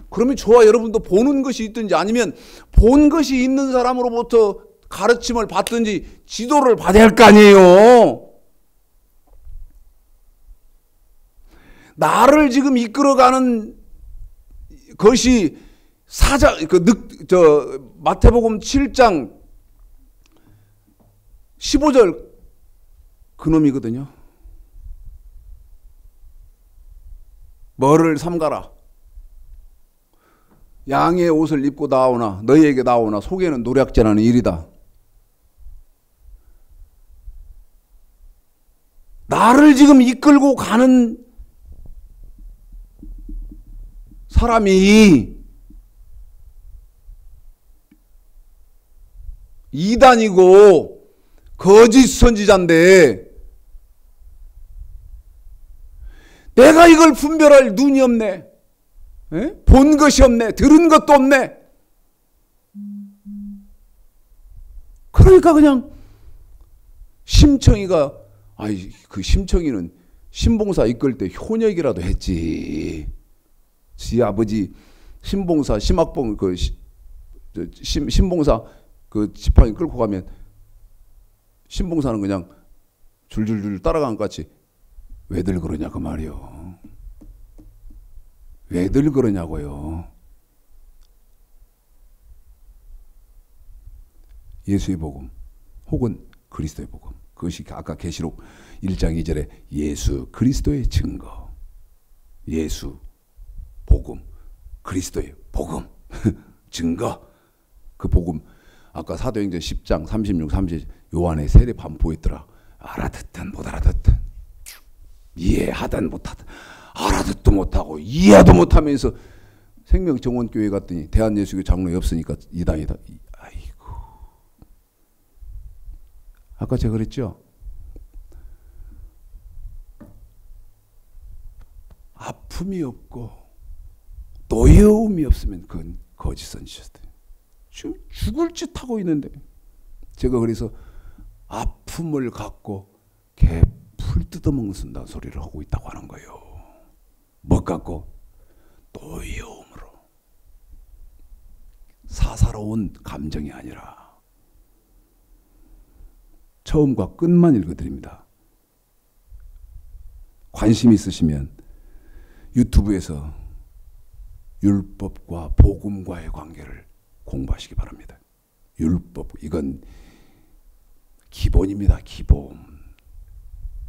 그러면 저와 여러분도 보는 것이 있든지 아니면 본 것이 있는 사람으로부터 가르침을 받든지 지도를 받아야 할 거 아니에요. 나를 지금 이끌어가는 것이 마태복음 7장 15절 그놈이거든요. 뭐를 삼가라. 양의 옷을 입고 나오나 너희에게 나오나 속에는 노략질하는 일이다. 나를 지금 이끌고 가는 사람이 이단이고 거짓 선지자인데 내가 이걸 분별할 눈이 없네. 에? 본 것이 없네. 들은 것도 없네. 그러니까 그냥 심청이가 그 심청이는 신봉사 이끌 때 효력이라도 했지. 지 아버지 신봉사 심학봉 신봉사 그 지팡이 끌고 가면 신봉사는 그냥 줄줄줄 따라간 것 같이 왜들 그러냐 그 말이요. 왜들 그러냐고요. 예수의 복음 혹은 그리스도의 복음. 그것이 아까 계시록 1장 2절에 예수 그리스도의 증거. 예수 복음 그리스도의 복음 증거. 그 복음 아까 사도행전 10장 36, 30 요한의 세례 반포했더라. 알아듣든 못 알아듣든 이해하든 못하든 알아듣도 못하고 이해도 못하면서 생명정원교회 갔더니 대한예수교 장로에 없으니까 이단이다. 아이고. 아까 제가 그랬죠. 아픔이 없고 노여움이 없으면 그건 거짓 선지자들. 지금 죽을 짓 하고 있는데 제가 그래서 아픔을 갖고 개풀 뜯어먹는다는 소리를 하고 있다고 하는 거예요. 뭐 갖고? 노여움으로. 사사로운 감정이 아니라. 처음과 끝만 읽어드립니다. 관심 있으시면 유튜브에서 율법과 복음과의 관계를 공부하시기 바랍니다. 율법, 이건 기본입니다.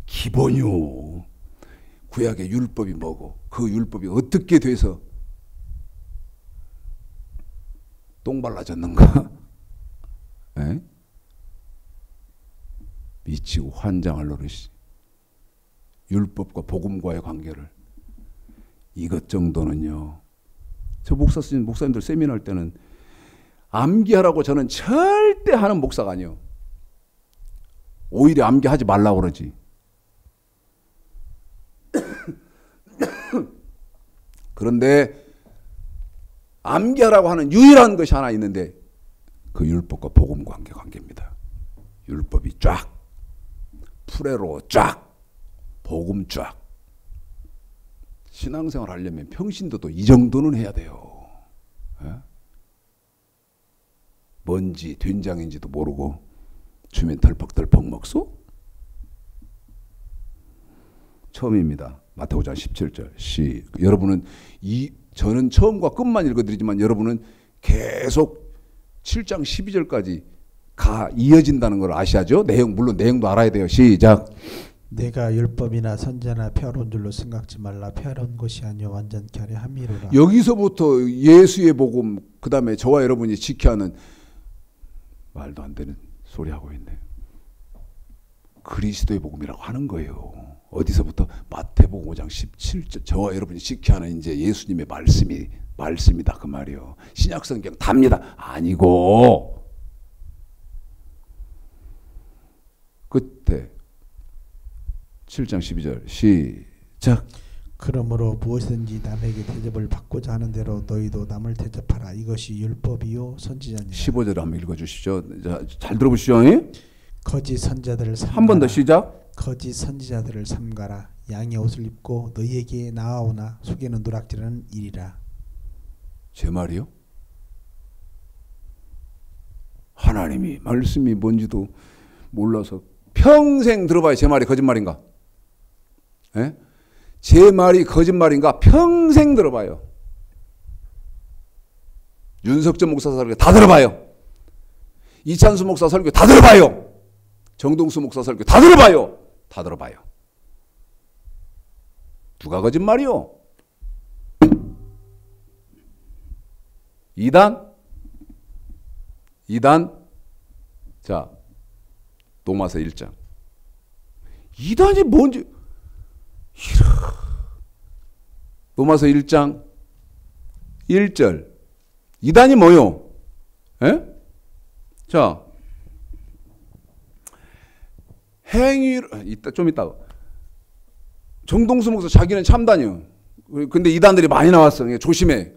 기본이요. 구약의 율법이 뭐고 그 율법이 어떻게 돼서 똥 발라졌는가? 에? 미치고 환장할 노릇이. 율법과 복음과의 관계를 이것 정도는요. 저 목사님들 세미나 할 때는 암기하라고 저는 절대 하는 목사가 아니에요. 오히려 암기하지 말라고 그러지. 그런데 암기하라고 하는 유일한 것이 하나 있는데 그 율법과 복음 관계입니다. 율법이 쫙, 프레로 쫙, 복음 쫙. 신앙생활 하려면 평신도도 이 정도는 해야 돼요. 에? 뭔지 된장인지도 모르고 주면 덜벅덜벅 먹소? 처음입니다. 마태복음 17절. 여러분은 저는 처음과 끝만 읽어드리지만 여러분은 계속 7장 12절까지 이어진다는 걸 아셔야죠. 물론 내용도 알아야 돼요. 시작. 내가 율법이나 선지자나 폐하로운 줄로 생각지 말라. 폐하로운 것이 아니요 완전케 하려 함이로라. 여기서부터 예수의 복음, 그 다음에 저와 여러분이 지켜야 하는, 말도 안 되는 소리 하고 있네. 그리스도의 복음이라고 하는 거예요. 어디서부터? 마태복음 5장 17절. 저와 여러분이 지켜야 하는 이제 예수님의 말씀이다 그 말이요. 신약성경 답니다. 아니고 끝에 7장 12절 시작. 그러므로 무엇이든지 남에게 대접을 받고자 하는 대로 너희도 남을 대접하라. 이것이 율법이요 선지자니라. 15절 한번 읽어주시죠. 잘 들어보시죠. 거짓 선지자들을 삼가라. 한 번 더 시작. 거짓 선지자들을 삼가라. 양의 옷을 입고 너희에게 나아오나 속에는 누락질하는 일이라. 제 말이요? 하나님이 말씀이 뭔지도 몰라서 평생 들어봐야 제 말이 거짓말인가? 예? 제 말이 거짓말인가? 평생 들어봐요. 윤석전 목사 설교 다 들어봐요. 이찬수 목사 설교 다 들어봐요. 정동수 목사 설교 다 들어봐요. 다 들어봐요. 누가 거짓말이요? 이단? 자, 로마서 1장. 이단이 뭔지. 로마서 1장 1절. 이단이 뭐요? 에? 자, 좀 이따. 정동수 목사 자기는 참단이요. 근데 이단들이 많이 나왔어. 조심해.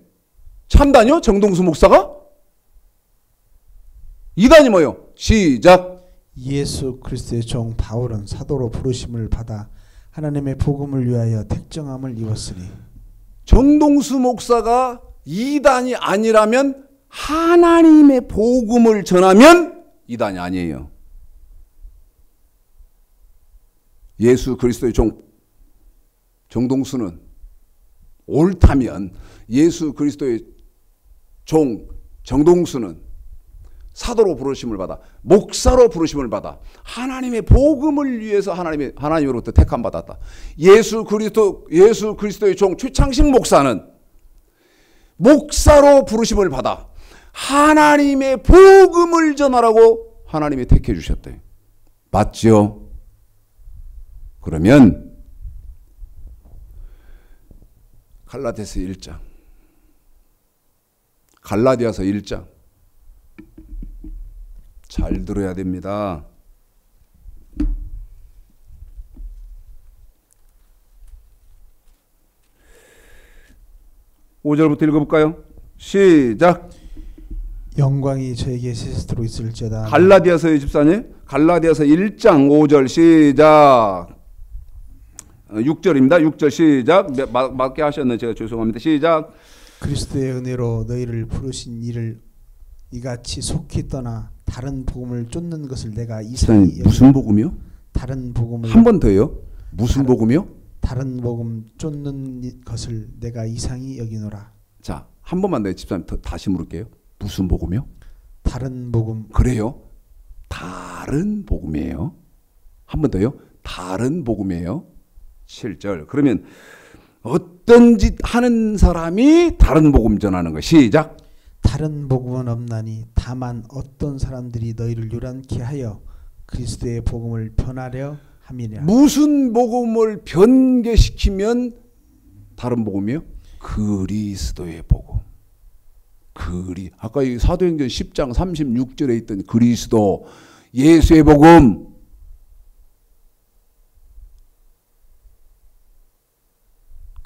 참단이요? 정동수 목사가? 이단이 뭐요? 시작. 예수 그리스도의 종 바울은 사도로 부르심을 받아 하나님의 복음을 위하여 택정함을 입었으니. 정동수 목사가 이단이 아니라면 하나님의 복음을 전하면 이단이 아니에요. 예수 그리스도의 종 정동수는 옳다면 예수 그리스도의 종 정동수는 사도로 부르심을 받아 목사로 부르심을 받아 하나님의 복음을 위해서 하나님으로부터 택함 받았다. 예수 그리스도의 종 최창식 목사는 목사로 부르심을 받아 하나님의 복음을 전하라고 하나님이 택해 주셨대. 맞죠? 그러면 갈라디아서 1장 잘 들어야 됩니다. 5절부터 읽어볼까요? 시작. 영광이 저에게 세세토록 있을지어다. 갈라디아서의 집사님, 갈라디아서 1장 5절 시작. 6절입니다. 6절 시작. 맞게 하셨네. 제가 죄송합니다. 시작. 그리스도의 은혜로 너희를 부르신 이를 이같이 속히 떠나 다른 복음을 쫓는 것을 내가 이상히 무슨 복음이요? 다른 복음을 한 번 더요. 무슨 복음이요? 다른 복음 쫓는 것을 내가 이상히 여기노라. 자, 한 번만 더 집사님 다시 물을게요. 무슨 복음이요? 다른 복음. 그래요? 다른 복음이에요. 한 번 더요. 다른 복음이에요. 7절. 그러면 어떤 짓 하는 사람이 다른 복음 전하는 거. 시작. 다른 복음은 없나니 다만 어떤 사람들이 너희를 요란케 하여 그리스도의 복음을 변하려 함이라. 무슨 복음을 변개시키면 다른 복음이요? 그리스도의 복음. 아까 이 사도행전 10장 36절에 있던 그리스도 예수의 복음.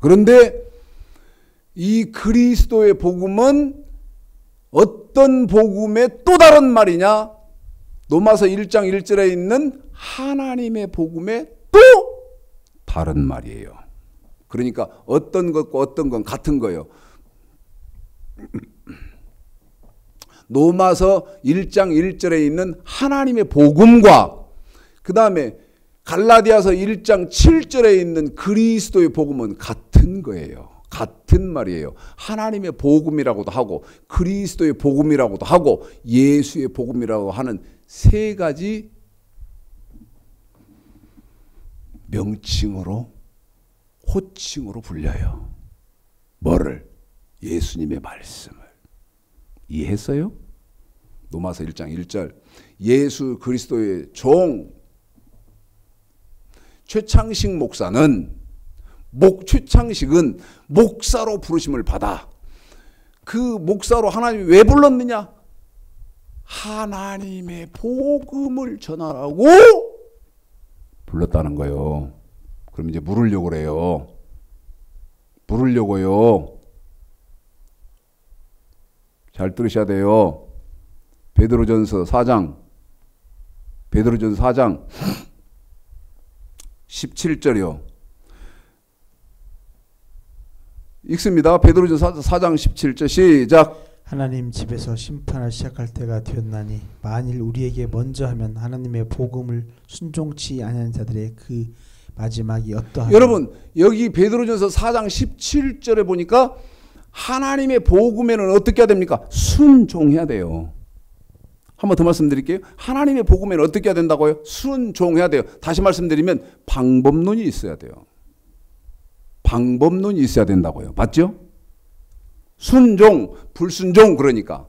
그런데 이 그리스도의 복음은 어떤 복음의 또 다른 말이냐? 로마서 1장 1절에 있는 하나님의 복음의 또 다른 말이에요. 그러니까 어떤 것과 어떤 건 같은 거예요. 로마서 1장 1절에 있는 하나님의 복음과 그 다음에 갈라디아서 1장 7절에 있는 그리스도의 복음은 같은 거예요. 같은 말이에요. 하나님의 복음이라고도 하고 그리스도의 복음이라고도 하고 예수의 복음이라고 하는 세 가지 명칭으로 호칭으로 불려요. 뭐를? 예수님의 말씀을. 이해했어요? 로마서 1장 1절 예수 그리스도의 종 최창식 목사는 최창식은 목사로 부르심을 받아. 그 목사로 하나님이 왜 불렀느냐? 하나님의 복음을 전하라고 불렀다는 거예요. 그럼 이제 물으려고 그래요. 물으려고요. 잘 들으셔야 돼요. 베드로전서 4장 17절이요. 읽습니다. 베드로전서 4장 17절 시작. 하나님 집에서 심판을 시작할 때가 되었나니 만일 우리에게 먼저 하면 하나님의 복음을 순종치 아니하는 자들의 그 마지막이 어떠하냐. 여러분 여기 베드로전서 4장 17절에 보니까 하나님의 복음에는 어떻게 해야 됩니까? 순종해야 돼요. 한 번 더 말씀드릴게요. 하나님의 복음에는 어떻게 해야 된다고요? 순종해야 돼요. 다시 말씀드리면 방법론이 있어야 돼요. 방법론이 있어야 된다고요. 맞죠? 순종, 불순종 그러니까.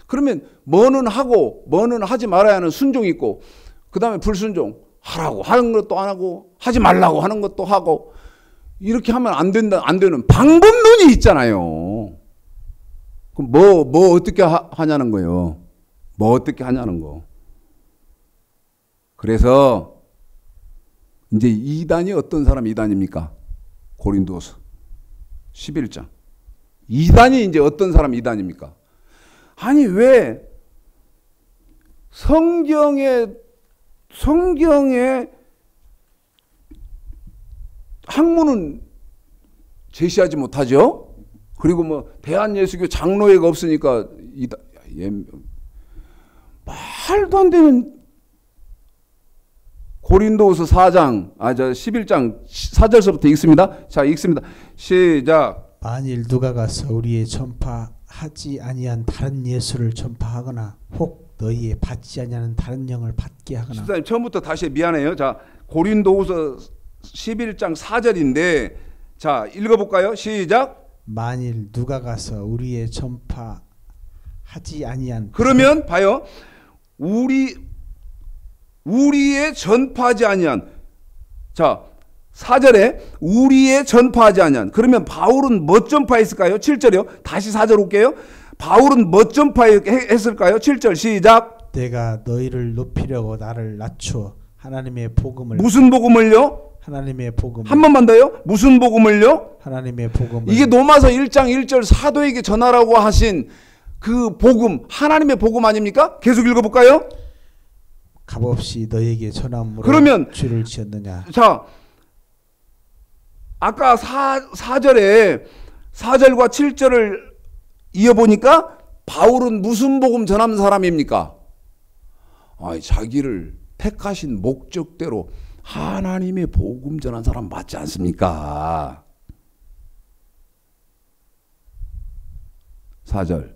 그러면 뭐는 하고 뭐는 하지 말아야 하는 순종이 있고 그 다음에 불순종. 하라고 하는 것도 안 하고 하지 말라고 하는 것도 하고 이렇게 하면 안 된다, 안 되는 방법론이 있잖아요. 그럼 뭐 어떻게 하냐는 거예요. 뭐 어떻게 하냐는 거. 그래서 이제 이단이 어떤 사람 이단입니까? 고린도서 11장. 이단이 이제 어떤 사람 이단입니까? 아니 왜 성경에 학문은 제시하지 못하죠. 그리고 뭐 대한예수교 장로회가 없으니까 말도 안 되는 고린도후서 4장 11장 4절서부터 읽습니다. 자, 읽습니다. 시작. 만일 누가 가서 우리의 전파하지 아니한 다른 예수를 전파하거나 혹 너희의 받지 아니하는 다른 영을 받게 하거나. 집사님 처음부터 다시 미안해요. 자, 고린도후서 11장 4절인데 자, 읽어볼까요? 시작. 만일 누가 가서 우리의 전파하지 아니한. 그러면 봐요. 우리의 전파하지 아니한. 자, 4절에 우리의 전파하지 아니한. 그러면 바울은 뭐 전파했을까요? 7절이요. 다시 4절 올게요. 바울은 뭐 전파했을까요? 7절 시작. 내가 너희를 높이려고 나를 낮추어 하나님의 복음을. 무슨 복음을요? 하나님의 복음을. 한 번만 더요. 무슨 복음을요? 하나님의 복음을. 이게 로마서 1장 1절 사도에게 전하라고 하신 그 복음, 하나님의 복음 아닙니까? 계속 읽어볼까요? 값없이 너에게 전함으로 그러면 죄를 지었느냐. 자, 아까 4절과 7절을 이어보니까 바울은 무슨 복음 전하는 사람입니까? 자기를 택하신 목적대로 하나님의 복음 전한 사람 맞지 않습니까? 4절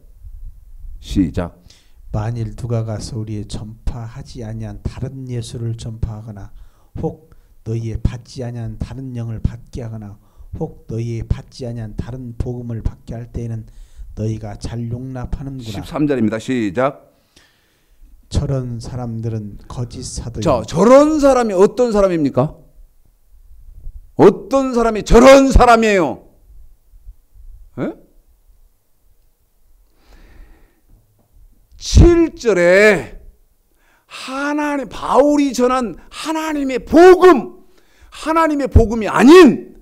시작. 만일 누가 가서 우리의 전파하지 아니한 다른 예수를 전파하거나 혹 너희의 받지 아니한 다른 영을 받게 하거나 혹 너희의 받지 아니한 다른 복음을 받게 할 때에는 너희가 잘 용납하는구나. 13절입니다. 시작. 저런 사람들은 거짓 사도요. 자, 저런 사람이 어떤 사람입니까? 어떤 사람이 저런 사람이에요? 에? 7절에 바울이 전한 하나님의 복음이 아닌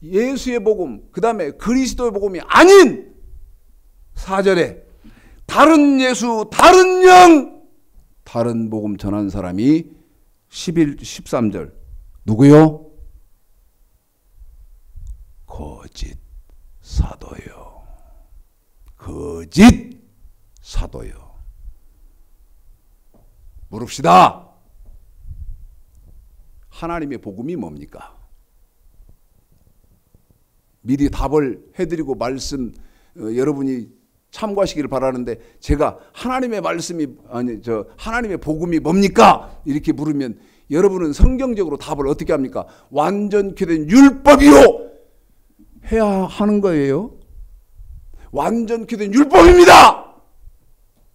예수의 복음, 그 다음에 그리스도의 복음이 아닌 4절에 다른 예수, 다른 영, 다른 복음 전한 사람이 13절 누구요? 거짓 사도요. 거짓 사도요. 물읍시다. 하나님의 복음이 뭡니까? 미리 답을 해드리고 여러분이 참고하시기를 바라는데 제가 하나님의 말씀이 하나님의 복음이 뭡니까? 이렇게 물으면 여러분은 성경적으로 답을 어떻게 합니까? 완전케 된 율법이요 해야 하는 거예요. 완전케 된 율법입니다.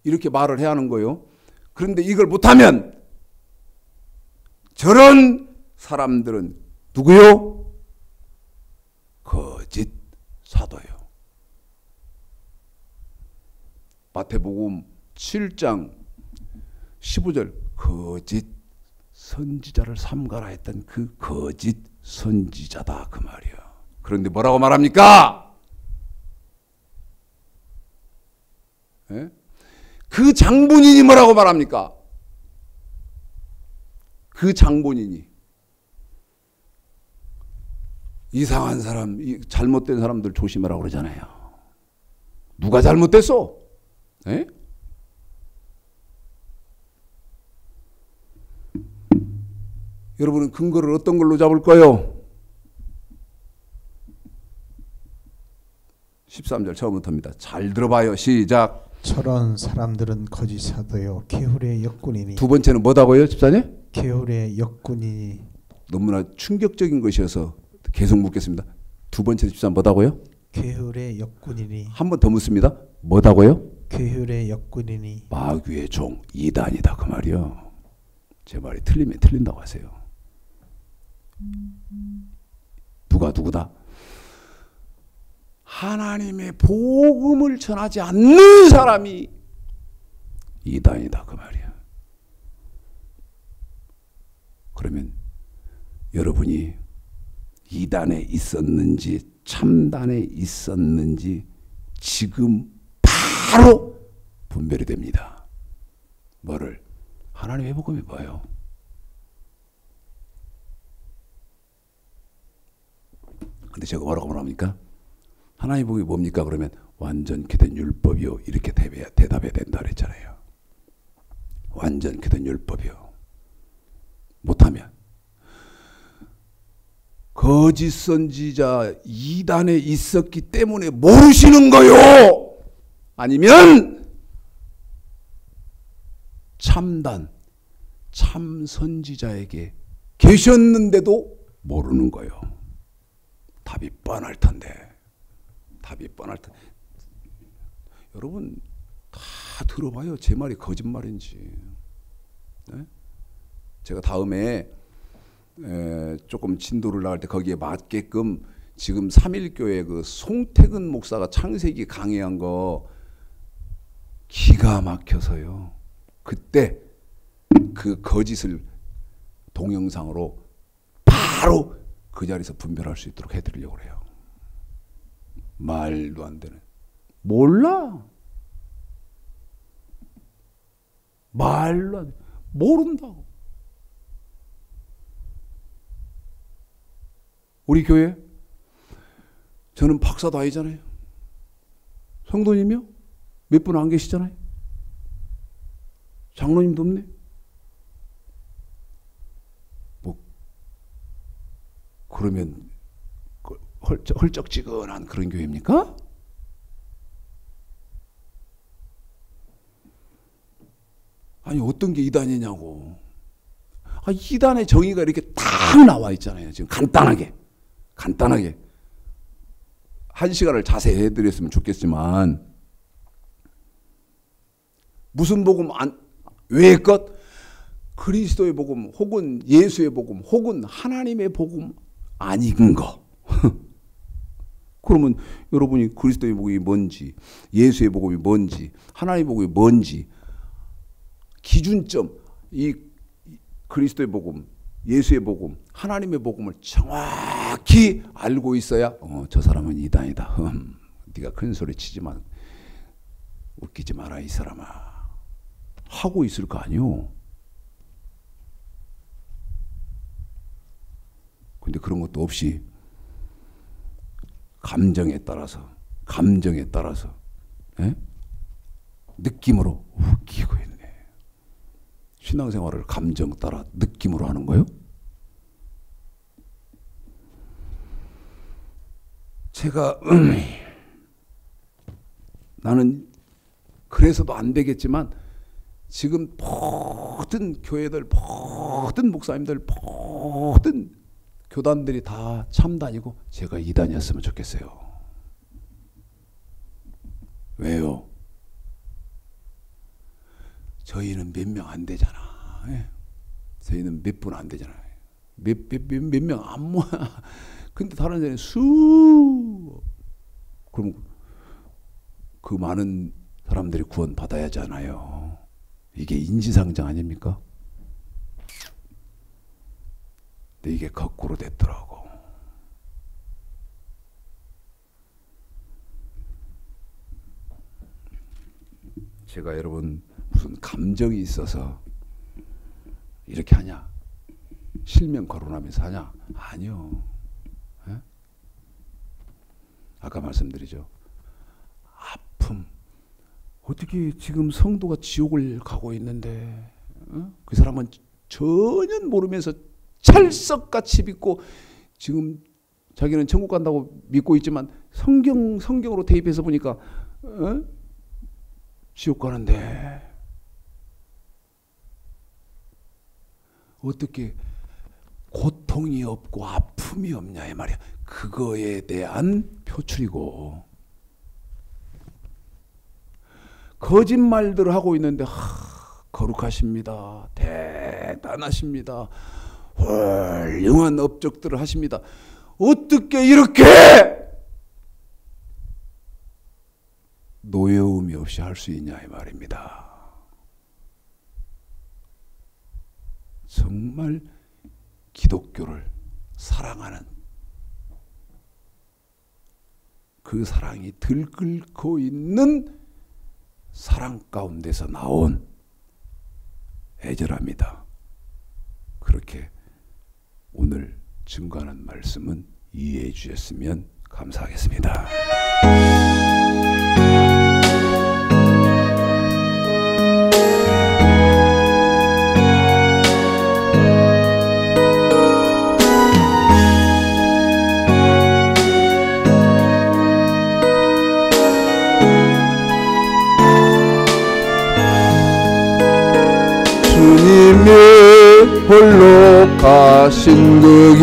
이렇게 말을 해야 하는 거예요. 그런데 이걸 못하면 저런 사람들은 누구요? 거짓 사도요. 마태복음 7장 15절 거짓 선지자를 삼가라 했던 그 거짓 선지자다 그 말이야. 그런데 뭐라고 말합니까? 예? 그 장본인이 뭐라고 말합니까? 그 장본인이 이상한 사람, 잘못된 사람들 조심하라고 그러잖아요. 누가 잘못됐어? 예? 여러분은 근거를 어떤 걸로 잡을까요? 13절 처음부터입니다. 잘 들어봐요. 시작. 저런 사람들은 거짓 사도요 게으르의 역군이니. 두 번째는 뭐다고요, 집사님? 게으르의 역군이니. 너무나 충격적인 것이어서 계속 묻겠습니다. 두 번째 집사님 뭐다고요? 게으르의 역군이니. 한 번 더 묻습니다. 뭐다고요? 게으르의 역군이니. 마귀의 종 이단이다 그 말이요. 제 말이 틀리면 틀린다고 하세요. 누가 누구다? 하나님의 복음을 전하지 않는 사람이 이단이다 그 말이야. 그러면 여러분이 이단에 있었는지 참단에 있었는지 지금 바로 분별이 됩니다. 뭐를? 하나님의 복음이 뭐예요? 근데 제가 뭐라고 말합니까? 하나님의 복음이 뭡니까? 그러면 완전케 된 율법이요. 이렇게 대답해야 된다 그랬잖아요. 완전케 된 율법이요. 못하면 거짓 선지자 이단에 있었기 때문에 모르시는 거요. 아니면 참단, 참 선지자에게 계셨는데도 모르는 거요. 답이 뻔할 텐데. 답이 뻔할 텐데. 여러분 다 들어봐요. 제 말이 거짓말인지. 네? 제가 다음에 조금 진도를 나갈 때 거기에 맞게끔 지금 3.1교회 그 송태근 목사가 창세기 강의한 거 기가 막혀서요. 그때 그 거짓을 동영상으로 바로 그 자리에서 분별할 수 있도록 해드리려고 그래요. 말도 안 되는. 몰라. 말도 안 돼. 모른다고. 우리 교회 저는 박사도 아니잖아요. 성도님이요? 몇 분 안 계시잖아요. 장로님도 없네. 뭐 그러면 헐쩍지근한 그런 교회입니까? 아니 어떤 게 이단이냐고. 이단의 정의가 이렇게 딱 나와 있잖아요. 지금 간단하게 한 시간을 자세히 해드렸으면 좋겠지만 무슨 복음 외의 것 그리스도의 복음 혹은 예수의 복음 혹은 하나님의 복음 아닌 거. 그러면 여러분이 그리스도의 복음이 뭔지 예수의 복음이 뭔지 하나님의 복음이 뭔지 기준점 이 그리스도의 복음 예수의 복음 하나님의 복음을 정확히 알고 있어야 저 사람은 이단이다. 네가 큰 소리 치지만 웃기지 마라 이 사람아 하고 있을 거 아니오. 근데 그런 것도 없이 감정에 따라서 느낌으로 웃기고 있네. 신앙생활을 감정 따라 느낌으로 하는 거요? 제가 나는 그래서도 안 되겠지만 지금 모든 교회들, 모든 목사님들, 모든 교단들이 다 참단이고 제가 이단이었으면 좋겠어요. 왜요? 저희는 몇 명 안 되잖아. 저희는 몇 분 안 되잖아요. 몇 명 안 모아. 근데 다른 데는 그럼 그 많은 사람들이 구원 받아야 하잖아요. 이게 인지상정 아닙니까? 근데 이게 거꾸로 됐더라고. 제가 여러분 무슨 감정이 있어서 이렇게 하냐? 실명 거론하면서 하냐? 아니요. 에? 아까 말씀드리죠. 아픔. 어떻게 지금 성도가 지옥을 가고 있는데 그 사람은 전혀 모르면서 찰석같이 믿고 지금 자기는 천국 간다고 믿고 있지만 성경으로 대입해서 보니까 지옥 가는데 어떻게 고통이 없고 아픔이 없냐 이 말이야. 그거에 대한 표출이고 거짓말들을 하고 있는데 거룩하십니다. 대단하십니다. 훌륭한 업적들을 하십니다. 어떻게 이렇게 노여움이 없이 할 수 있냐 이 말입니다. 정말 기독교를 사랑하는 그 사랑이 들끓고 있는 사랑 가운데서 나온 애절합니다. 그렇게 오늘 증거하는 말씀은 이해해 주셨으면 감사하겠습니다. 주님이 홀로 가신 그 길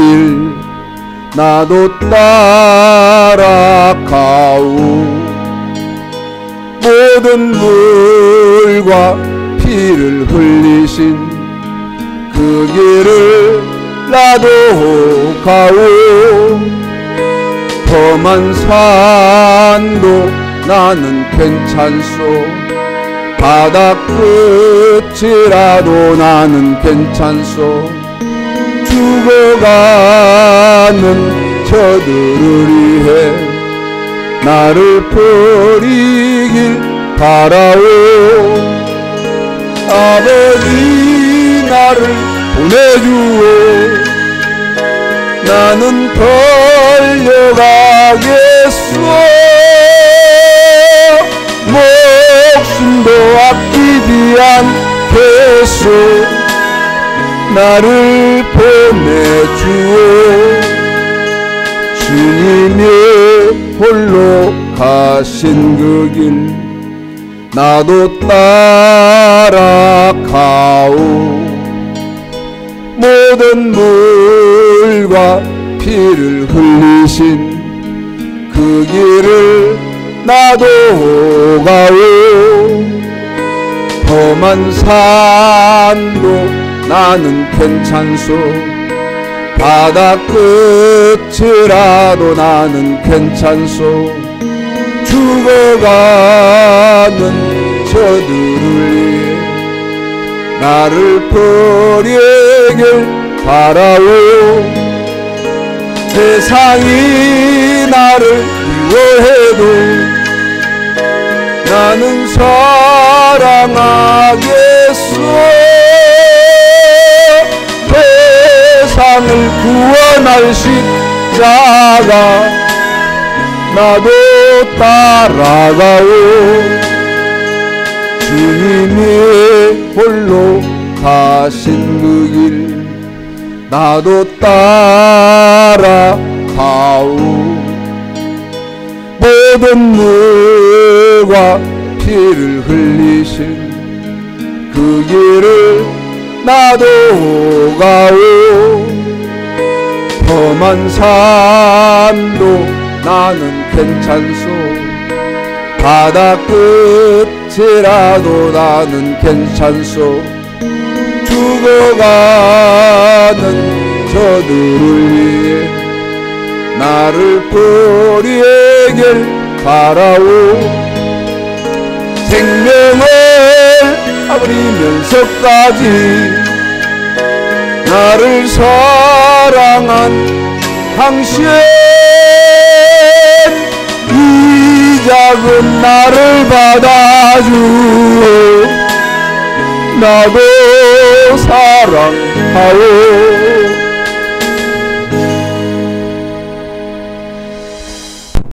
나도 따라가오. 모든 물과 피를 흘리신 그 길을 나도 가오. 험한 산도 나는 괜찮소. 바다 끝이라도 나는 괜찮소. 죽어가는 저들을 위해 나를 버리길 바라오. 아버지 나를 보내주오. 나는 달려가겠소. 목숨도 아끼지 않겠소. 나를 보내주오. 주님이 홀로 가신 그 길 나도 따라가오. 모든 물과 피를 흘리신 그 길을 나도 가오. 험한 산도 나는 괜찮소. 바다 끝이라도 나는 괜찮소. 죽어가는 저들을 위해 나를 버리길 바라오. 세상이 나를 미워해도 나는 사랑하겠소. 세상을 구원할 십자가 나도 따라가오. 주님이 홀로 가신 그 길 나도 따라가오. 모든 물과 피를 흘리신 그 길을 나도 가오. 험한 산도 나는 괜찮소. 바다 끝이라도 나는 괜찮소. 죽어가는 저들을 위해 나를 버리길 바라오. 생명을 버리면서까지 나를 사랑한 당신, 이 작은 나를 받아주오. 나도 사랑하오.